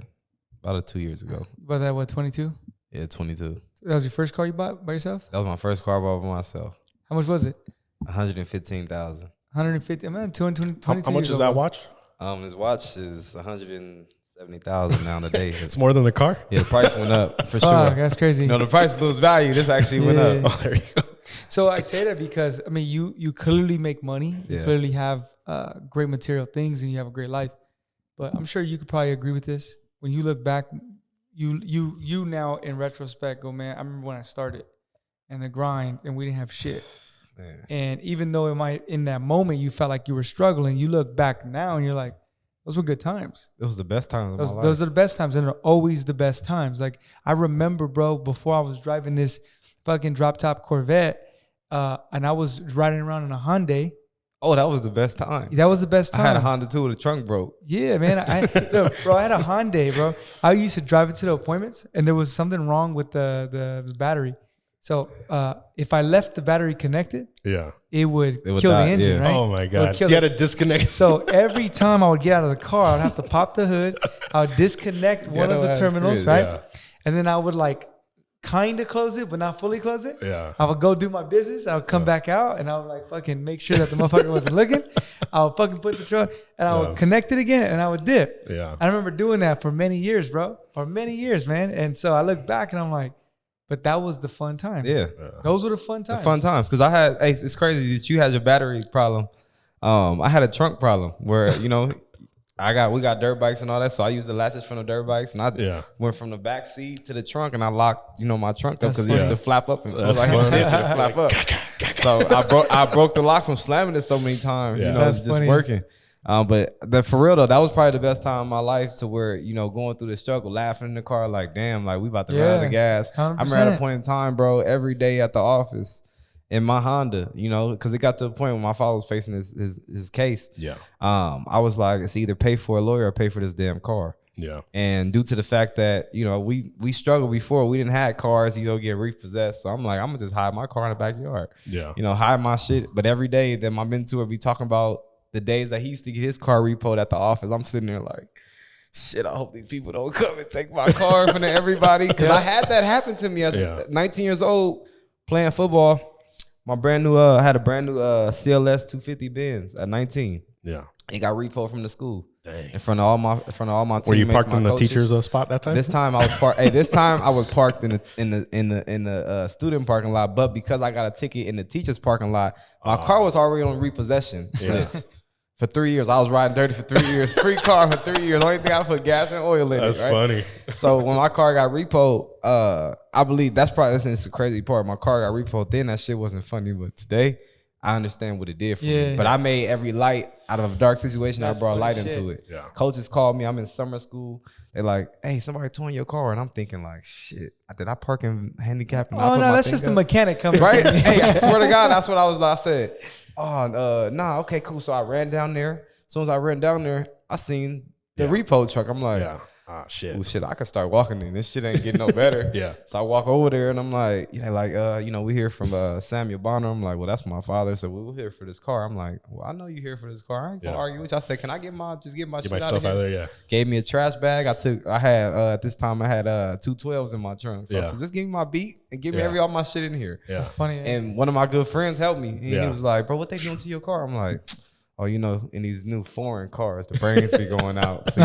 S3: about 2 years ago.
S2: You bought that, what, 22?
S3: Yeah, 22.
S2: That was your first car you bought by yourself?
S3: That was my first car I bought by myself.
S2: How much was it?
S3: 115,000.
S2: 150. Man, 220.
S1: How much is that watch?
S3: His watch is 170,000 now today.
S1: It's more than the car.
S3: Yeah, the price went up for
S2: Fuck,
S3: sure.
S2: that's crazy.
S3: No, the price lose value. This actually went
S2: Yeah.
S3: up.
S1: Oh, there you go.
S2: So I say that because I mean you clearly make money. You
S3: Yeah.
S2: clearly have great material things and you have a great life. But I'm sure you could probably agree with this. When you look back, you now in retrospect go, man, I remember when I started and the grind and we didn't have shit.
S3: Man.
S2: And even though in that moment you felt like you were struggling, you look back now and you're like, those were good times.
S3: It was the best times of my life.
S2: Those are the best times and they're always the best times. Like I remember, bro, before I was driving this fucking drop top Corvette and I was riding around in a Hyundai.
S3: Oh, that was the best time.
S2: That was the best time.
S3: I had a Honda too. The trunk broke.
S2: Yeah, man. Look, bro, I had a Hyundai, bro. I used to drive it to the appointments and there was something wrong with the battery. So if I left the battery connected,
S1: Yeah.
S2: it would
S3: would
S2: kill
S3: die,
S2: the engine,
S3: yeah.
S2: right?
S1: Oh my
S2: It would
S1: God.
S2: kill
S1: You had
S2: it.
S1: to disconnect.
S2: So every time I would get out of the car, I'd have to pop the hood. I would disconnect one of the
S3: that's
S2: terminals,
S3: crazy.
S2: right? And then I would like kind of close it, but not fully close it.
S1: Yeah.
S2: I would go do my business. I would come back out and I would like fucking make sure that the motherfucker wasn't looking. I would fucking put the truck and I would connect it again and I would dip.
S1: Yeah.
S2: I remember doing that for many years, bro. For many years, man. And so I look back and I'm like, but that was the fun time.
S3: Yeah.
S2: Those were the fun times.
S3: The fun times. Because I had, hey, it's crazy that you had your battery problem. I had a trunk problem where, you know, we got dirt bikes and all that. So I used the latches from the dirt bikes and I went from the back seat to the trunk and I locked, you know, my trunk up because it used to flap up. And so
S1: That's
S3: I had to
S1: funny.
S3: dip it and flap up. So I broke the lock from slamming it so many times.
S1: Yeah.
S3: You know,
S2: That's
S3: it's just
S2: funny.
S3: working. But for real though, that was probably the best time in my life to where, you know, going through the struggle, laughing in the car, like, damn, like we about to run out of gas.
S2: 100%.
S3: I remember at a point in time, bro, every day at the office in my Honda, you know, because it got to a point when my father was facing his case.
S1: Yeah.
S3: I was like, it's either pay for a lawyer or pay for this damn car.
S1: Yeah.
S3: And due to the fact that, you know, we struggled before, we didn't have cars, you know, get repossessed. So I'm like, I'm gonna just hide my car in the backyard.
S1: Yeah.
S3: You know, hide my shit. But every day that my mentor would be talking about the days that he used to get his car repoed at the office, I'm sitting there like, shit, I hope these people don't come and take my car in front of everybody. Because I had that happen to me as 19 years old playing football. My I had a brand new CLS 250 Benz at 19.
S1: Yeah.
S3: It got repoed from the school.
S1: Dang.
S3: In front of all my teammates.
S1: Were you parked
S3: my
S1: in the
S3: coaches.
S1: teacher's spot that time?
S3: This time I was parked. This time I was parked in the student parking lot. But because I got a ticket in the teacher's parking lot, my car was already on repossession list. For 3 years, I was riding dirty for 3 years. Free car for 3 years. Only thing I put gas and oil in
S1: That's
S3: it. Right?
S1: funny.
S3: So when my car got repoed, I believe that's the crazy part. My car got repoed. Then that shit wasn't funny, but today I understand what it did for me. But I made every light out of a dark situation. I brought light into it.
S1: Yeah.
S3: Coaches called me. I'm in summer school. They're like, "Hey, somebody towing your car," and I'm thinking like, "Shit, did I park in handicap?" And I
S2: Oh
S3: put
S2: no,
S3: my
S2: that's
S3: thing
S2: just the
S3: up?
S2: mechanic coming.
S3: Right? Hey, I swear to God, that's what I said. Oh, nah, okay, cool. So I ran down there. As soon as I ran down there, I seen the repo truck. I'm like,
S1: Yeah. Ah, shit.
S3: oh shit, I could start walking in. This shit ain't getting no better.
S1: Yeah.
S3: So I walk over there and I'm like, you know, we here from Samuel Bonner. I'm like, well, that's my father. So we're here for this car. I'm like, well, I know you here for this car. I ain't gonna argue with you. I said, can I get my shit
S1: Get my
S3: out
S1: stuff
S3: of here?
S1: out of there. Yeah.
S3: Gave me a trash bag. I had at this time I had 212s in my trunk. So I said, just give me my beat and give me all my shit in here.
S1: Yeah.
S2: It's funny.
S3: And one of my good friends helped me. He
S1: Yeah.
S3: was like, bro, what they doing to your car? I'm like, oh, you know, in these new foreign cars, the brains be going out. So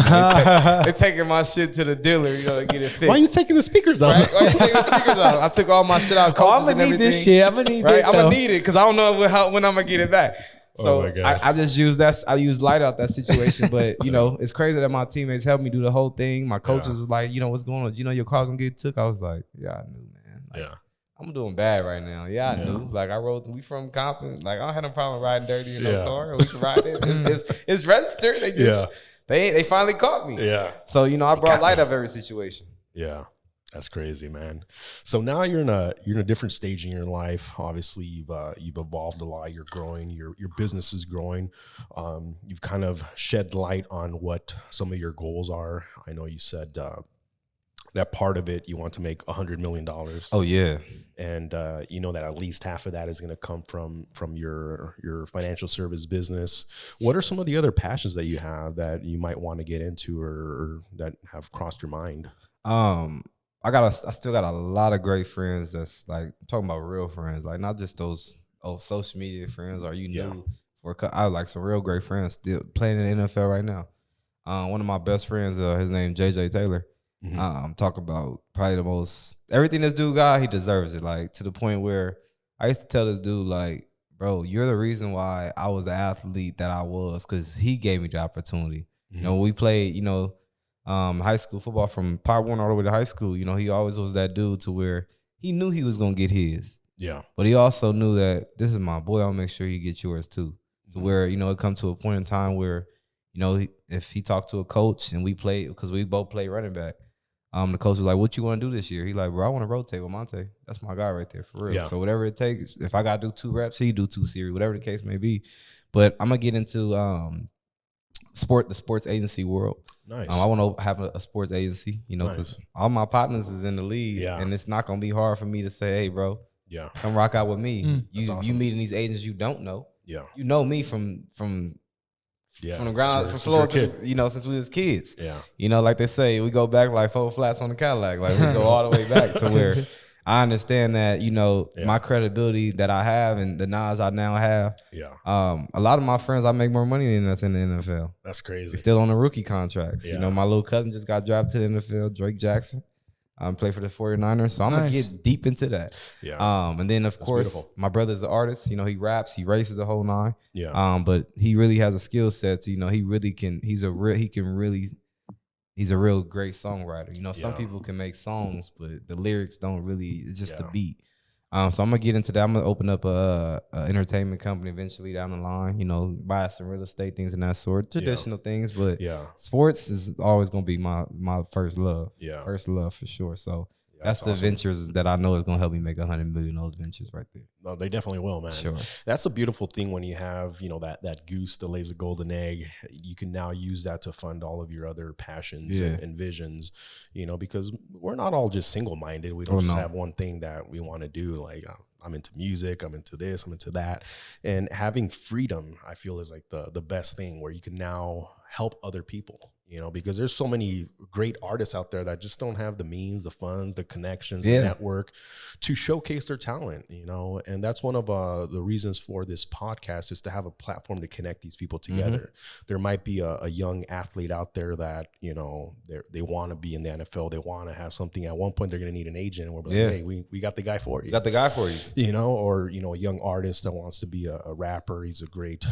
S3: they taking my shit to the dealer, you know, to get it fixed.
S1: Why are you taking the speakers out?
S3: Right? Why you taking the speakers out? I took all my shit out, coaches
S2: I'm
S3: and
S2: gonna need
S3: everything.
S2: this shit. I'm gonna need
S3: Right?
S2: this.
S3: I'm gonna
S2: though.
S3: need it because I don't know when I'm gonna get it back. So
S1: Oh my God.
S3: I just used that. I used light out that situation, but you know, it's crazy that my teammates helped me do the whole thing. My coaches was like, you know, what's going on? You know, your car's gonna get took. I was like, yeah, I knew, man. Like,
S1: Yeah.
S3: I'm doing bad right now. Yeah, I knew. Like we from Compton. Like I don't have no problem riding dirty in no car. We can ride it. It's registered. They just they finally caught me.
S1: Yeah.
S3: So you know, I brought light of every situation.
S1: Yeah. That's crazy, man. So now you're in a different stage in your life. Obviously, you've evolved a lot. You're growing. Your business is growing. You've kind of shed light on what some of your goals are. I know you said that part of it you want to make $100 million.
S3: Oh yeah.
S1: And you know that at least half of that is going to come from your financial service business. What are some of the other passions that you have that you might want to get into or that have crossed your mind?
S3: I still got a lot of great friends that's like I'm talking about real friends, like not just those social media friends or I like some real great friends still playing in the NFL right now. One of my best friends, his name JJ Taylor. Talk about probably the most everything this dude got, he deserves it. Like to the point where I used to tell this dude, like, bro, you're the reason why I was the athlete that I was, because he gave me the opportunity. You know, we played, you know, high school football from Part 1 all the way to high school. You know, he always was that dude to where he knew he was gonna get his. Yeah. But he also knew that this is my boy, I'll make sure he gets yours too. To where, you know, it come to a point in time where, you know, if he talked to a coach and we played, because we both play running back. The coach was like, what you want to do this year? He like, bro, I want to rotate with Monte. That's my guy right there, for real. Yeah. So whatever it takes, if I got to do 2 reps, he do 2 series, whatever the case may be. But I'm going to get into the sports agency world.
S1: Nice.
S3: I want to have a sports agency, you know, because all my partners is in the league, and it's not gonna be hard for me to say, hey, bro, come rock out with me. You meeting these agents you don't know.
S1: Yeah,
S3: you know me from the ground, from floor to, you know, since we was kids.
S1: Yeah,
S3: you know, like they say, we go back like 4 flats on the Cadillac. Like we go all the way back to where I understand that, you know, my credibility that I have and the knowledge I now have.
S1: Yeah.
S3: A lot of my friends, I make more money than us in the NFL.
S1: That's crazy.
S3: They're still on the rookie contracts. You know, my little cousin just got drafted to the NFL, Drake Jackson. Play for the 49ers. So I'm going to get deep into that.
S1: Yeah.
S3: And then, of course, my brother's an artist. You know, he raps, he races the whole nine.
S1: Yeah.
S3: But he really has a skill set. You know, he can, he's a real great songwriter. You know, some people can make songs, but the lyrics don't really, it's just the beat. So I'm gonna get into that. I'm gonna open up a entertainment company eventually down the line. You know, buy some real estate, things of that sort, traditional things. But sports is always gonna be my first love. Yeah, first love for sure. So that's the awesome. Ventures that I know is gonna help me make $100 million. Those ventures right there.
S1: No, they definitely will, man.
S3: Sure.
S1: That's a beautiful thing when you have, you know, that goose that lays a golden egg. You can now use that to fund all of your other passions and visions, you know, because we're not all just single-minded. We don't just have one thing that we want to do. Like, I'm into music, I'm into this, I'm into that. And having freedom, I feel, is like the best thing, where you can now help other people, you know, because there's so many great artists out there that just don't have the means, the funds, the connections, the network to showcase their talent, you know. And that's one of the reasons for this podcast, is to have a platform to connect these people together. There might be a young athlete out there that, you know, they want to be in the NFL. They want to have something. At one point, they're going to need an agent. And we're like, hey, we got the guy for you.
S3: Got the guy for you.
S1: You know, or, you know, a young artist that wants to be a rapper. He's a great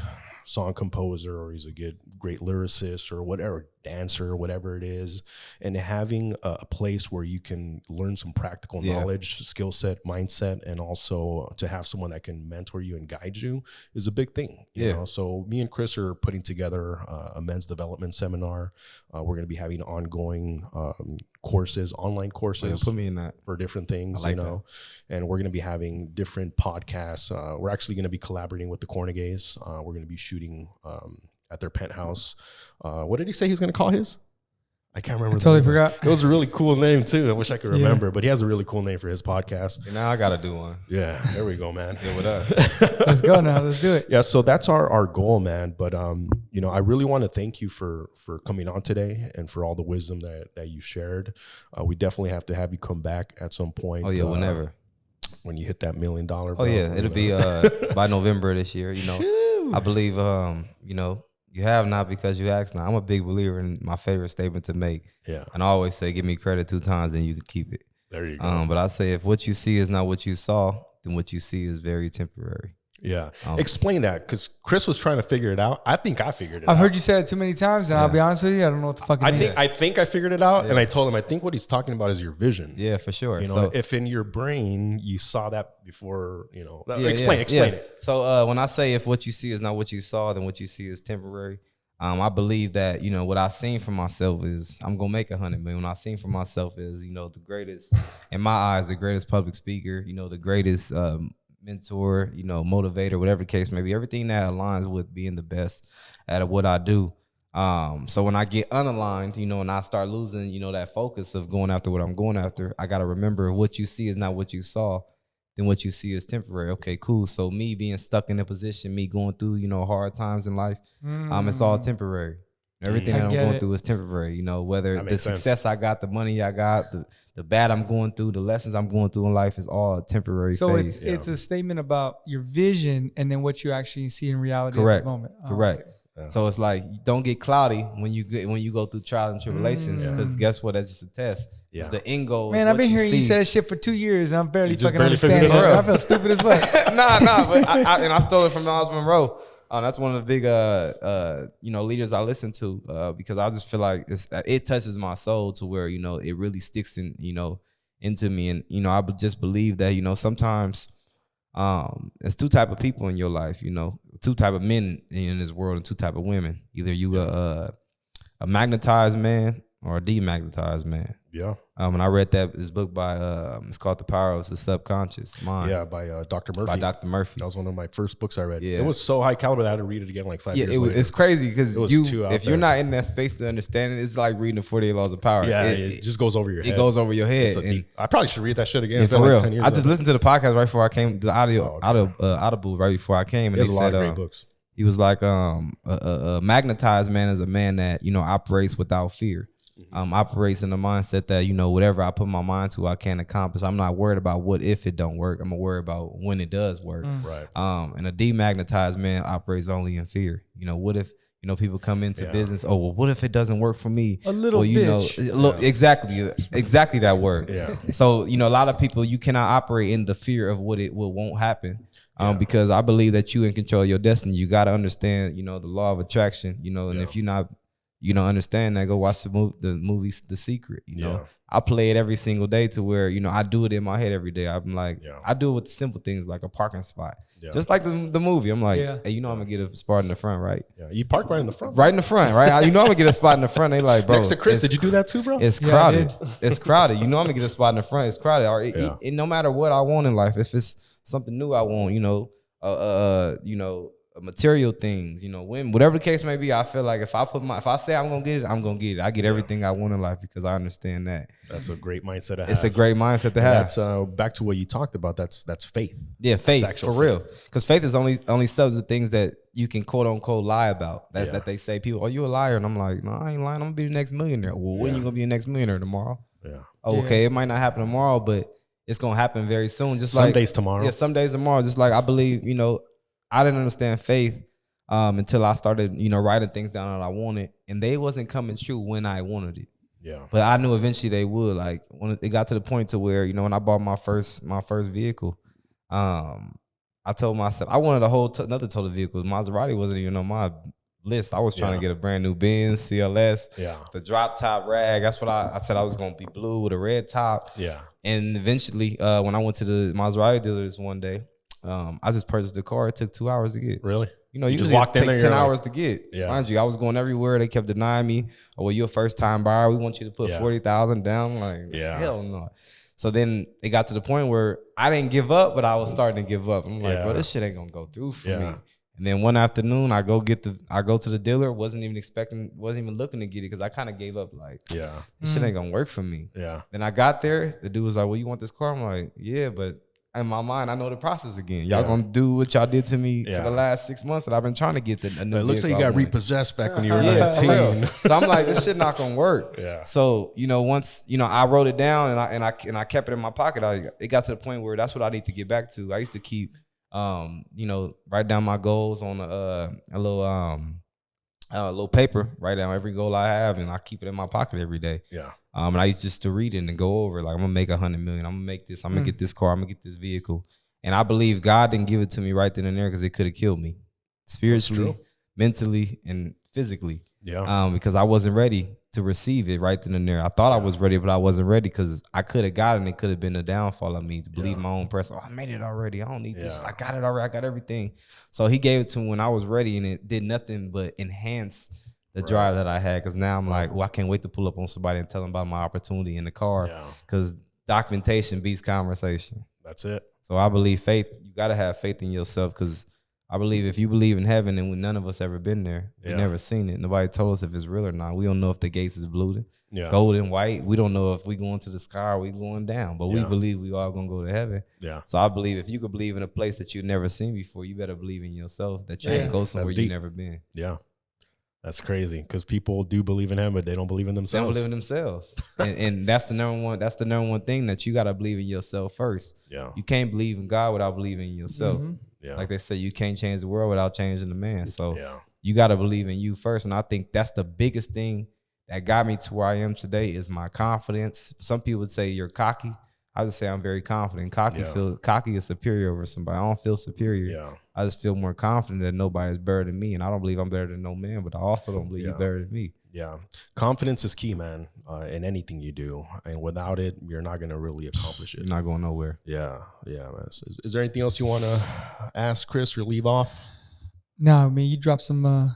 S1: song composer, or he's a great lyricist, or whatever, dancer, whatever it is. And having a place where you can learn some practical knowledge, skill set, mindset, and also to have someone that can mentor you and guide you is a big thing. You know? So me and Chris are putting together a men's development seminar. We're going to be having ongoing courses, online courses.
S3: Put me in that
S1: for different things, you know. And we're going to be having different podcasts. We're actually going to be collaborating with the Cornigays. We're going to be shooting at their penthouse. What did he say he was going to call his? I can't remember.
S2: I totally forgot.
S1: It was a really cool name too. I wish I could remember, but he has a really cool name for his podcast.
S3: And now I got to do one.
S1: Yeah, there we go, man.
S3: What up?
S2: Let's go now. Let's do it.
S1: Yeah, so that's our goal, man. But you know, I really want to thank you for coming on today and for all the wisdom that you shared. We definitely have to have you come back at some point.
S3: Oh yeah, whenever.
S1: When you hit that $1 million.
S3: Oh yeah, it'll be by November this year. You know, I believe you know, you have not because you ask not. I'm a big believer in my favorite statement to make. Yeah. And I always say, give me credit 2 times and you can keep it.
S1: There you go.
S3: But I say, if what you see is not what you saw, then what you see is very temporary.
S1: Yeah. Explain that, because Chris was trying to figure it out. I think I figured it out.
S2: I've heard you say it too many times, and I'll be honest with you, I don't know what the fuck it means.
S1: I think I figured it out, and I told him, I think what he's talking about is your vision.
S3: Yeah, for sure.
S1: You know, so, if in your brain you saw that before, you know, explain it.
S3: So when I say if what you see is not what you saw, then what you see is temporary. I believe that, you know, what I seen for myself is I'm going to make 100 million. What I seen for myself is, you know, the greatest, in my eyes, the greatest public speaker, you know, the greatest mentor, you know, motivator, whatever the case may be, everything that aligns with being the best at what I do. So when I get unaligned, you know, and I start losing, you know, that focus of going after what I'm going after, I got to remember what you see is not what you saw. Then what you see is temporary. Okay, cool. So me being stuck in a position, me going through, you know, hard times in life, it's all temporary. Everything that I'm going through is temporary. You know, whether the success I got, the money I got, the bad I'm going through, the lessons I'm going through in life is all a temporary phase.
S2: So it's a statement about your vision and then what you actually see in reality at this moment.
S3: Correct. Okay. Yeah. So it's like, don't get cloudy when you go through trials and tribulations, because guess what? That's just a test. Yeah. It's the end goal.
S2: Man, I've been hearing you say that shit for 2 years, and I'm barely fucking understanding it. I feel stupid as fuck.
S3: Nah, but I stole it from Miles Monroe. That's one of the big you know, leaders I listen to, because I just feel like it touches my soul to where, you know, it really sticks in, you know, into me. And, you know, I just believe that, you know, sometimes there's 2 type of people in your life, you know, 2 type of men in this world and 2 type of women. Either you a magnetized man, or a demagnetized man.
S1: Yeah.
S3: And I read this book by it's called The Power of the Subconscious Mind.
S1: Yeah, by Dr. Murphy.
S3: By Dr. Murphy.
S1: That was one of my first books I read.
S3: Yeah.
S1: It was so high caliber that I had to read it again like 5 years later.
S3: It's crazy because if you're
S1: there.
S3: not in that space to understand it, it's like reading the 48 Laws of Power.
S1: Yeah, it just goes over your head.
S3: It goes over your head.
S1: I probably should read that shit again.
S3: And
S1: It's
S3: for
S1: been
S3: real,
S1: like 10 years
S3: I just
S1: ago.
S3: listened to the podcast right before I came. The
S1: okay.
S3: Audible right before I came, and
S1: There's
S3: they
S1: a lot
S3: said
S1: of great books.
S3: he was like a magnetized man is a man that operates without fear. Operates in the mindset that whatever I put my mind to, I can accomplish. I'm not worried about what if it don't work. I'm worried about when it does work.
S1: Right.
S3: And a demagnetized man operates only in fear. What if people come into business? Oh well, what if it doesn't work for me?
S2: A little bitch.
S3: Look, exactly that word.
S1: Yeah.
S3: So a lot of people, you cannot operate in the fear of what won't happen. Because I believe that you in control of your destiny. You got to understand, the law of attraction. And if you're not, understand that, go watch the movie The Secret. I play it every single day to where I do it in my head every day. I'm like, I do it with simple things like a parking spot, just like the movie. I'm like, hey, I'm gonna get a spot in the front, right?
S1: Yeah, you park right in the front.
S3: Right in the front, right? I'm gonna get a spot in the front. They like, bro,
S1: Next to Chris, did you do that too, bro?
S3: It's crowded. It's crowded. I'm gonna get a spot in the front. It's crowded. Or and no matter what I want in life, if it's something new I want, material things, whatever the case may be, I feel like if I say I'm gonna get it, I'm gonna get it. I get everything I want in life because I understand that.
S1: That's a great mindset to have.
S3: It's a great mindset to have.
S1: That's back to what you talked about. That's faith.
S3: Yeah, faith for real. Because faith is only substance of things that you can quote unquote lie about. That they say people, you a liar? And I'm like, no, I ain't lying. I'm gonna be the next millionaire. Well, when you gonna be the next millionaire? Tomorrow?
S1: Yeah.
S3: Oh, okay. It might not happen tomorrow, but it's gonna happen very soon. Just
S1: some days tomorrow.
S3: Yeah, some days tomorrow. Just like I believe, I didn't understand faith until I started, writing things down that I wanted, and they wasn't coming true when I wanted it.
S1: Yeah.
S3: But I knew eventually they would. Like when it got to the point to where, when I bought my first vehicle, I told myself I wanted another total vehicle. Maserati wasn't even on my list. I was trying to get a brand new Benz CLS.
S1: Yeah.
S3: The drop top rag. That's what I said I was gonna be blue with a red top.
S1: Yeah.
S3: And eventually, when I went to the Maserati dealers one day, I just purchased the car. It took 2 hours to get.
S1: Really?
S3: You
S1: just walked in there.
S3: 10 hours to get.
S1: Yeah.
S3: Mind you, I was going everywhere. They kept denying me. Oh, well, you're a first time buyer. We want you to put 40,000 down. I'm like, hell no. So then it got to the point where I didn't give up, but I was starting to give up. I'm like, bro, this shit ain't gonna go through for me. And then one afternoon, I go to the dealer. Wasn't even looking to get it because I kind of gave up. Like, this shit ain't gonna work for me.
S1: Yeah.
S3: Then I got there. The dude was like, well, you want this car? I'm like, yeah, but in my mind, I know the process again. Y'all gonna do what y'all did to me for the last 6 months that I've been trying to get a new.
S1: It looks like you got repossessed back when you were
S3: Yeah,
S1: 19.
S3: So I'm like, this shit not gonna work.
S1: Yeah.
S3: So once I wrote it down and I kept it in my pocket, it got to the point where that's what I need to get back to. I used to keep write down my goals on a little paper, write down every goal I have, and I keep it in my pocket every day.
S1: Yeah.
S3: And I used just to read it and go over, like, I'm gonna make 100 million. I'm gonna make this. I'm gonna get this car. I'm gonna get this vehicle. And I believe God didn't give it to me right then and there because it could have killed me, spiritually, mentally, and physically.
S1: Yeah.
S3: Because I wasn't ready to receive it right then and there. I thought I was ready, but I wasn't ready because I could have gotten it. It could have been a downfall of me to believe my own person. Oh, I made it already. I don't need this. I got it already. I got everything. So he gave it to me when I was ready, and it did nothing but enhance the drive that I had. Because now I'm like, well, I can't wait to pull up on somebody and tell them about my opportunity in the car. Because documentation beats conversation.
S1: That's it.
S3: So I believe faith. You got to have faith in yourself because I believe if you believe in heaven, and none of us ever been there, we never seen it. Nobody told us if it's real or not. We don't know if the gates is blue, golden, white. We don't know if we going to the sky or we going down, but we believe we all gonna go to heaven. Yeah. So I believe if you could believe in a place that you've never seen before, you better believe in yourself that you can go somewhere you've never been.
S1: Yeah. That's crazy because people do believe in him, but they don't believe in themselves.
S3: They don't believe in themselves, and that's the number one. That's the number one thing that you gotta believe in yourself first. Yeah. You can't believe in God without believing in yourself. Mm-hmm. Yeah. Like they say, you can't change the world without changing the man. So you got to believe in you first. And I think that's the biggest thing that got me to where I am today is my confidence. Some people would say you're cocky. I just say I'm very confident. Cocky is superior over somebody. I don't feel superior. Yeah. I just feel more confident that nobody is better than me. And I don't believe I'm better than no man, but I also don't believe you're better than me.
S1: Yeah. Confidence is key, man, in anything you do. And without it, you're not going to really accomplish it.
S3: You're not going nowhere.
S1: Yeah. Yeah, man. Is there anything else you want to ask Chris or leave off?
S2: No, I mean, you dropped some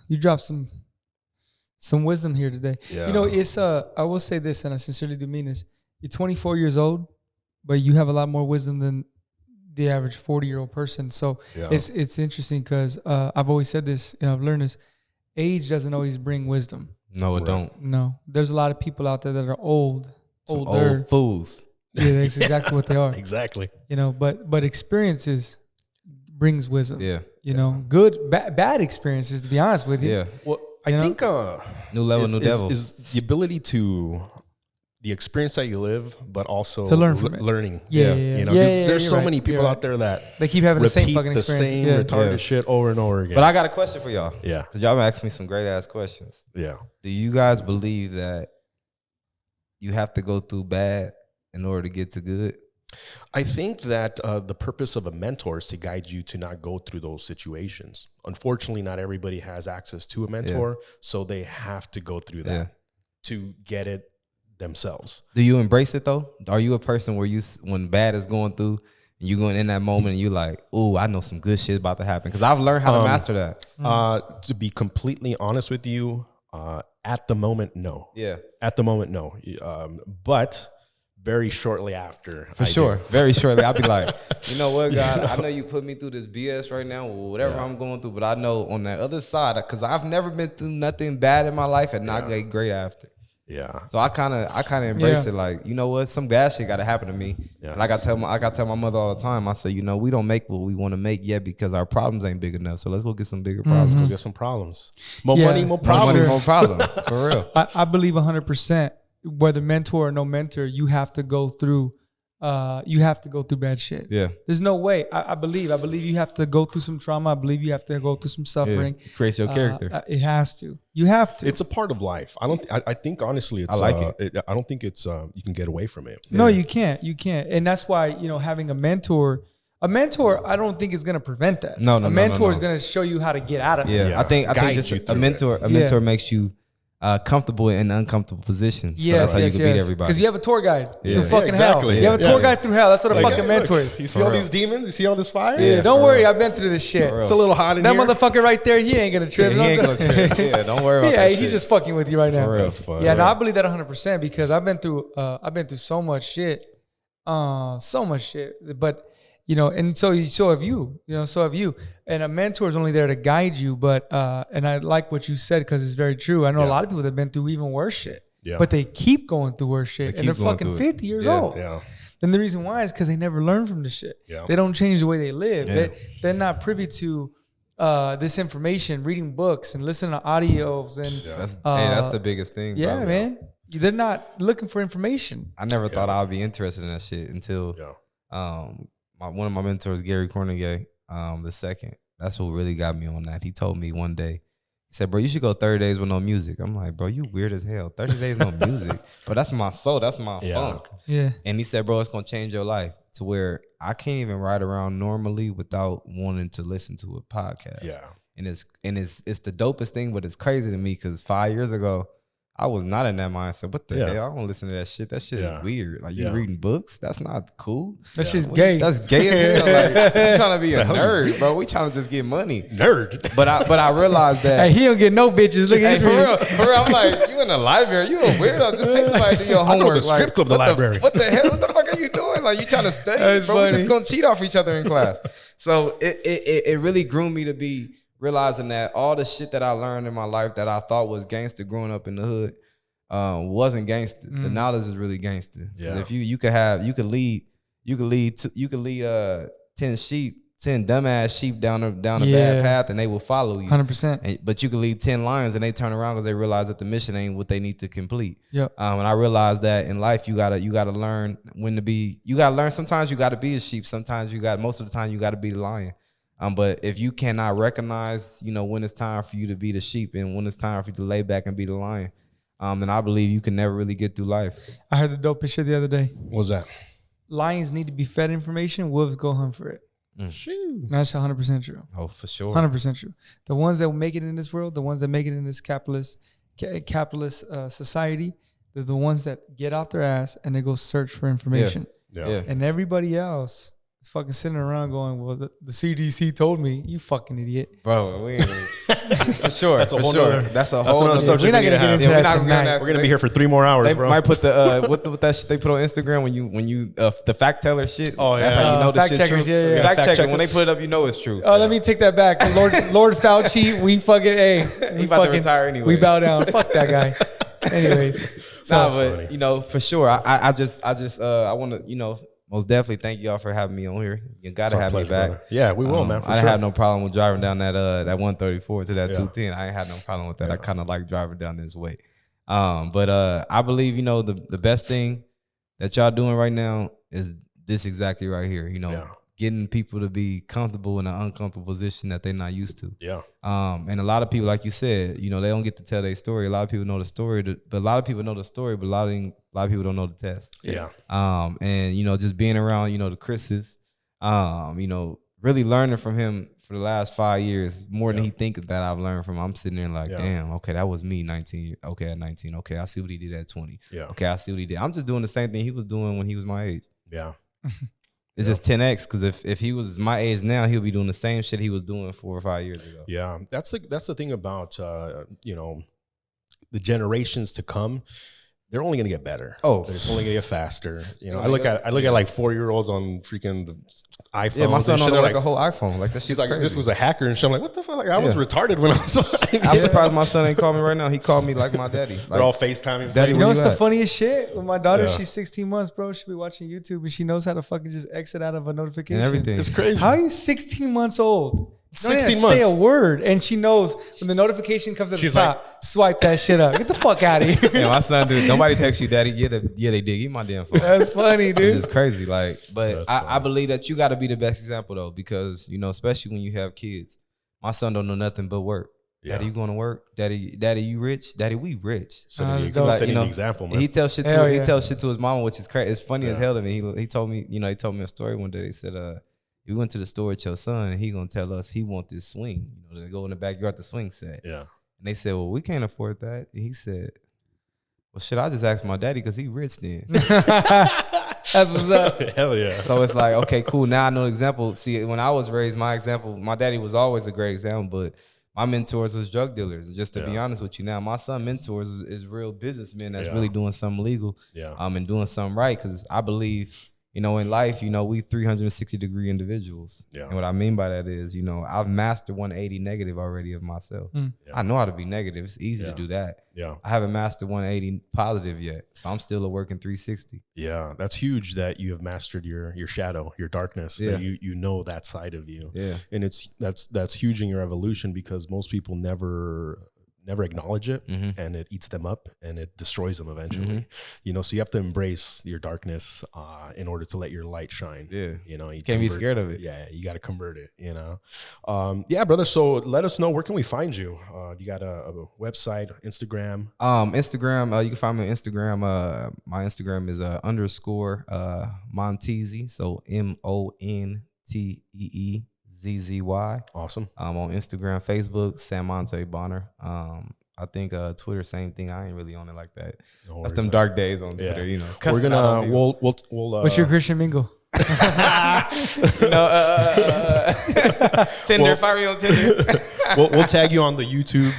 S2: some wisdom here today.
S1: Yeah.
S2: You know, it's I will say this, and I sincerely do mean this. You're 24 years old, but you have a lot more wisdom than the average 40-year-old person. So
S1: Yeah.
S2: it's interesting because I've always said this, and I've learned this. Age doesn't always bring wisdom.
S3: No, it
S1: Right.
S3: don't.
S2: No, there's a lot of people out there that are older.
S3: Some old fools.
S2: Yeah, that's exactly what they are.
S1: Exactly.
S2: You know, but experiences brings wisdom.
S3: Yeah.
S2: You know, good, bad experiences. To be honest with you.
S3: Yeah.
S1: Well, I
S2: You know?
S1: think
S3: New level, new devil.
S1: is the ability to the experience that you live, but also
S2: To learn from it.
S1: learning.
S2: Yeah.
S1: You know,
S2: Yeah,
S1: 'cause
S2: yeah,
S1: there's
S2: you're
S1: so
S2: right.
S1: many
S2: You're
S1: people
S2: right.
S1: out there that
S2: They keep having the same
S1: repeat
S2: fucking
S1: the
S2: experience.
S1: same
S2: Yeah.
S1: retarded
S3: Yeah.
S1: shit over and over again.
S3: But I got a question for y'all.
S1: yeah,
S3: Because y'all asked me some great ass questions.
S1: yeah.
S3: Do you guys believe that you have to go through bad in order to get to good?
S1: I think that the purpose of a mentor is to guide you to not go through those situations. Unfortunately, not everybody has access to a mentor, so they have to go through that
S3: Yeah.
S1: to get it themselves.
S3: Do you embrace it though? Are you a person where when bad is going through, and you going in that moment and you like, oh, I know some good shit about to happen? Because I've learned how to master that.
S1: To be completely honest with you, at the moment, no.
S3: Yeah.
S1: At the moment, no. But very shortly after,
S3: For sure. Very shortly, I'll be like, you know what, God, I know you put me through this BS right now, or whatever I'm going through, but I know on that other side, because I've never been through nothing bad in my life and not get great after.
S1: Yeah.
S3: So I kind of embrace
S2: Yeah.
S3: it. Like, you know what, some bad shit got to happen to me.
S1: Yeah.
S3: Like I tell my mother all the time. I say, you know, we don't make what we want to make yet because our problems ain't big enough. So let's go get some bigger problems.
S1: Go get some problems. More
S2: Yeah.
S1: money, more
S3: More money,
S1: problems.
S3: more problems. For real.
S2: I believe 100%. Whether mentor or no mentor, you have to go through. You have to go through bad shit.
S3: Yeah.
S2: There's no way. I believe you have to go through some trauma. I believe you have to go through some suffering.
S3: It creates your character.
S2: It has to. You have to.
S1: It's a part of life. I think honestly, it's.
S3: I like
S1: I don't think it's. You can get away from it.
S2: No, you can't. You can't. And that's why, having a mentor, I don't think is going to prevent that.
S3: No,
S2: A mentor
S3: no.
S2: is going to show you how to get out of it.
S3: Yeah.
S1: Yeah.
S3: I think
S1: Guide
S3: just
S1: you
S3: a
S1: through
S3: mentor,
S1: it.
S3: a mentor makes you comfortable in uncomfortable positions. So
S2: Yes,
S3: that's how you
S2: yes,
S3: can beat
S2: yes.
S3: everybody.
S2: Because you have a tour guide
S3: Yeah.
S2: through
S3: Yeah,
S2: fucking
S1: exactly.
S2: hell. You have a
S1: Yeah.
S2: tour guide through hell. That's what a
S1: Like,
S2: fucking mentor is.
S1: You see all these demons? You see all this fire?
S2: Yeah, don't
S3: for
S2: worry.
S3: real.
S2: I've been through this shit.
S3: For real.
S1: It's a little hot in
S2: That
S1: here.
S2: motherfucker right there, he ain't gonna trip.
S3: He ain't gonna trip. Yeah, don't worry about
S2: Yeah,
S3: that
S2: he's
S3: shit.
S2: just fucking with you right now.
S3: For real.
S1: That's fun.
S2: Yeah, no, I believe that 100% because I've been through so much shit. But and so have you. So have you. And a mentor is only there to guide you. But and I like what you said because it's very true. I know a lot of people that have been through even worse shit.
S1: Yeah.
S2: But they keep going through worse shit,
S3: They
S2: and they're
S3: keep going
S2: fucking
S3: through it.
S2: 50 years
S3: Yeah.
S2: old.
S1: Yeah.
S2: And the reason why is because they never learn from this shit.
S1: Yeah.
S2: They don't change the way they live.
S3: Yeah.
S2: They're not privy to this information, reading books and listening to audios and
S3: That's the biggest thing.
S2: yeah,
S3: bro.
S2: man. They're not looking for information.
S3: I never thought I'd be interested in that shit until one of my mentors, Gary Cornegay, the second. That's what really got me on that. He told me one day, he said, bro, you should go 30 days with no music. I'm like, bro, you weird as hell. 30 days no music. But that's my soul. That's my funk.
S2: Yeah.
S3: And he said, bro, it's going to change your life to where I can't even ride around normally without wanting to listen to a podcast.
S1: Yeah.
S3: And it's the dopest thing, but it's crazy to me because 5 years ago, I was not in that mindset. What the hell? I don't listen to that shit. That shit is weird. Like, you reading books? That's not cool.
S2: That shit's gay.
S3: That's gay as hell. Like, you trying to be a nerd, bro. We trying to just get money.
S1: Nerd.
S3: But I realized that.
S2: Hey, he don't get no bitches. Look at
S3: Hey, for real, I'm like, you in the library, you a weirdo. Just take somebody to do your
S1: I go to
S3: homework.
S1: the strip club, the
S3: what
S1: library.
S3: What the hell? What the fuck are you doing? Like, you trying to study,
S2: That's
S3: bro? We just
S2: funny.
S3: gonna cheat off each other in class. So it really groomed me to be realizing that all the shit that I learned in my life that I thought was gangster growing up in the hood wasn't gangster. The knowledge is really gangster. 'Cause
S1: Yeah.
S3: if you could lead 10 sheep. 10 dumbass sheep down a bad path and they will follow you.
S2: 100%.
S3: But you can lead 10 lions and they turn around because they realize that the mission ain't what they need to complete.
S2: Yep.
S3: And I realized that in life you gotta learn when to be. You gotta learn. Sometimes you gotta be a sheep. Sometimes most of the time you gotta be the lion. But if you cannot recognize, when it's time for you to be the sheep and when it's time for you to lay back and be the lion, then I believe you can never really get through life.
S2: I heard the dopest shit the other day.
S1: What was that?
S2: Lions need to be fed information. Wolves go hunt for it.
S1: Shoot.
S2: That's 100% true.
S3: Oh, for sure.
S2: 100% true. The ones that will make it in this world, the ones that make it in this capitalist society, they're the ones that get out their ass and they go search for information.
S1: Yeah.
S3: Yeah.
S2: And everybody else He's fucking sitting around going, well, the CDC told me. You fucking idiot.
S3: Bro, we ain't for sure.
S1: That's a
S3: for
S1: whole
S3: sure.
S1: nother-
S3: That's a
S1: that's
S3: whole
S1: another
S3: nother
S1: subject
S2: We're not
S1: we
S2: gonna
S1: need to
S2: get
S1: have.
S2: into
S3: Yeah, we're
S2: that
S3: not gonna get into
S2: tonight.
S3: that.
S1: We're gonna be here for 3 more hours,
S3: They
S1: bro.
S3: might put the what that shit they put on Instagram when you the fact teller shit.
S1: Oh,
S3: That's
S1: yeah.
S3: how you know the
S2: Fact
S3: shit
S2: checkers,
S3: true.
S2: yeah, yeah.
S3: Fact
S1: Fact
S3: checker. When they
S1: checkers.
S3: put it up, you know it's true.
S2: Oh, let me take that back. Lord Fauci, we fucking
S3: He about to retire anyway.
S2: We bow down. Fuck that guy. Anyways,
S3: Nah,
S1: Sounds
S3: but
S1: funny.
S3: for sure. I want to most definitely thank y'all for having me on here. You gotta
S1: It's our
S3: have me
S1: pleasure,
S3: back.
S1: brother. Yeah, we will, man. For
S3: I
S1: sure.
S3: had no problem with driving down that 134 to that
S1: Yeah.
S3: 210. I ain't had no problem with that. I kind of like driving down this way. But I believe the best thing that y'all doing right now is this exactly right here.
S1: Yeah.
S3: Getting people to be comfortable in an uncomfortable position that they're not used to.
S1: Yeah.
S3: And a lot of people, like you said, they don't get to tell their story. A lot of people know the story, but a lot of people know the story, but a lot of people don't know the test.
S1: Yeah.
S3: And just being around, the Chris's, really learning from him for the last 5 years, more than he think that I've learned from him. I'm sitting there like, damn, okay, that was me 19. Okay, at 19. Okay, I see what he did at 20.
S1: Yeah.
S3: Okay, I see what he did. I'm just doing the same thing he was doing when he was my age.
S1: Yeah.
S3: It's just 10x, because if he was my age now, he'll be doing the same shit he was doing 4 or 5 years ago.
S1: Yeah. That's the thing about the generations to come. They're only gonna get better.
S3: Oh.
S1: They're just only gonna get faster.
S3: Yeah,
S1: I look at like 4-year-olds on freaking the iPhone.
S3: Yeah, my son
S1: on
S3: on like a whole iPhone. Like that
S1: She's
S3: shit's
S1: like,
S3: crazy.
S1: this was a hacker, and she's like, what the fuck? Like, I was
S3: Yeah.
S1: retarded when I was.
S3: I'm surprised my son ain't called me right now. He called me like my daddy.
S1: They're
S3: Like,
S1: all FaceTiming.
S3: Daddy,
S2: you
S3: where
S2: know what's
S3: you
S2: the
S3: at?
S2: funniest shit? With my daughter,
S1: Yeah.
S2: she's 16 months, bro. She'll be watching YouTube and she knows how to fucking just exit out of a notification.
S3: and everything.
S1: It's crazy.
S2: How are you 16 months old? You don't
S1: 16
S2: even say a
S1: months.
S2: word, and she knows when the notification comes at
S1: She's
S2: the top. Swipe that shit up. Get the fuck out of here.
S3: Yeah, my son, dude. Nobody texts you, daddy. Yeah, they did. Give me my damn phone.
S2: That's funny, dude.
S3: It's crazy. Like, but
S1: That's
S3: I
S1: funny.
S3: believe that you got to be the best example though, because especially when you have kids. My son don't know nothing but work.
S1: Yeah.
S3: Daddy, you going to work? Daddy, you rich? Daddy, we rich.
S1: Setting
S2: That's
S1: the,
S2: dope.
S1: setting
S3: Like,
S1: the example, man.
S3: He tells shit
S2: Hell
S3: to
S2: yeah.
S3: he tells shit to his mama, which is crazy. It's funny as
S1: Yeah.
S3: hell to me. He told me, he told me a story one day. They said, we went to the store with your son, and he gonna tell us he want this swing, to go in the backyard, the swing set.
S1: Yeah.
S3: And they said, well, we can't afford that. And he said, well, shit, I just asked my daddy because he rich then.
S2: That's what's up.
S1: Hell yeah.
S3: So it's like, okay, cool. Now I know the example. See, when I was raised, my daddy was always a great example, but my mentors was drug dealers. Just to be
S1: Yeah.
S3: honest with you, now my son mentors is real businessmen that's
S1: Yeah.
S3: really doing something legal,
S1: Yeah.
S3: and doing something right. Because I believe, in life, we 360-degree individuals.
S1: Yeah.
S3: And what I mean by that is, I've mastered 180 negative already of myself.
S2: Mm.
S1: Yeah.
S3: I know how to be negative. It's easy
S1: Yeah.
S3: to do that.
S1: Yeah.
S3: I haven't mastered 180 positive yet, so I'm still a working 360.
S1: Yeah. That's huge that you have mastered your shadow, your darkness,
S3: Yeah.
S1: that you know that side of you.
S3: Yeah.
S1: And that's huge in your evolution, because most people never acknowledge it,
S3: Mhm.
S1: and it eats them up and it destroys them eventually.
S3: Mm-hmm.
S1: So you have to embrace your darkness in order to let your light shine.
S3: Yeah.
S1: You
S3: Can't be
S1: convert-
S3: scared of it.
S1: Yeah, you got to convert it. Yeah, brother. So let us know, where can we find you? You got a website, Instagram?
S3: Instagram, you can find me on Instagram. My Instagram is _Monteezy, so MONTEEZZY.
S1: Awesome.
S3: On Instagram, Facebook, Sam Monte Bonner. I think Twitter, same thing. I ain't really on it like that.
S1: No
S3: That's
S1: worries,
S3: them
S1: man.
S3: dark days on
S1: Yeah.
S3: Twitter.
S1: We're
S3: cussing out on
S1: gonna
S3: people.
S1: we'll
S2: What's your Christian mingle?
S3: Tinder.
S1: Well-
S3: Fire me on Tinder.
S1: we'll tag you on the YouTube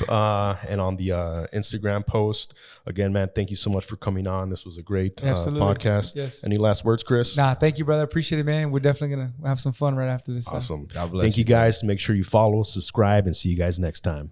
S1: and on the Instagram post. Again, man, thank you so much for coming on. This was a great
S2: Absolutely.
S1: podcast.
S2: Yes.
S1: Any last words, Chris?
S2: Nah, thank you, brother. Appreciate it, man. We're definitely going to have some fun right after this.
S1: Awesome.
S3: God bless
S1: Thank you
S3: you,
S1: guys. Make sure you follow, subscribe, and see you guys next time.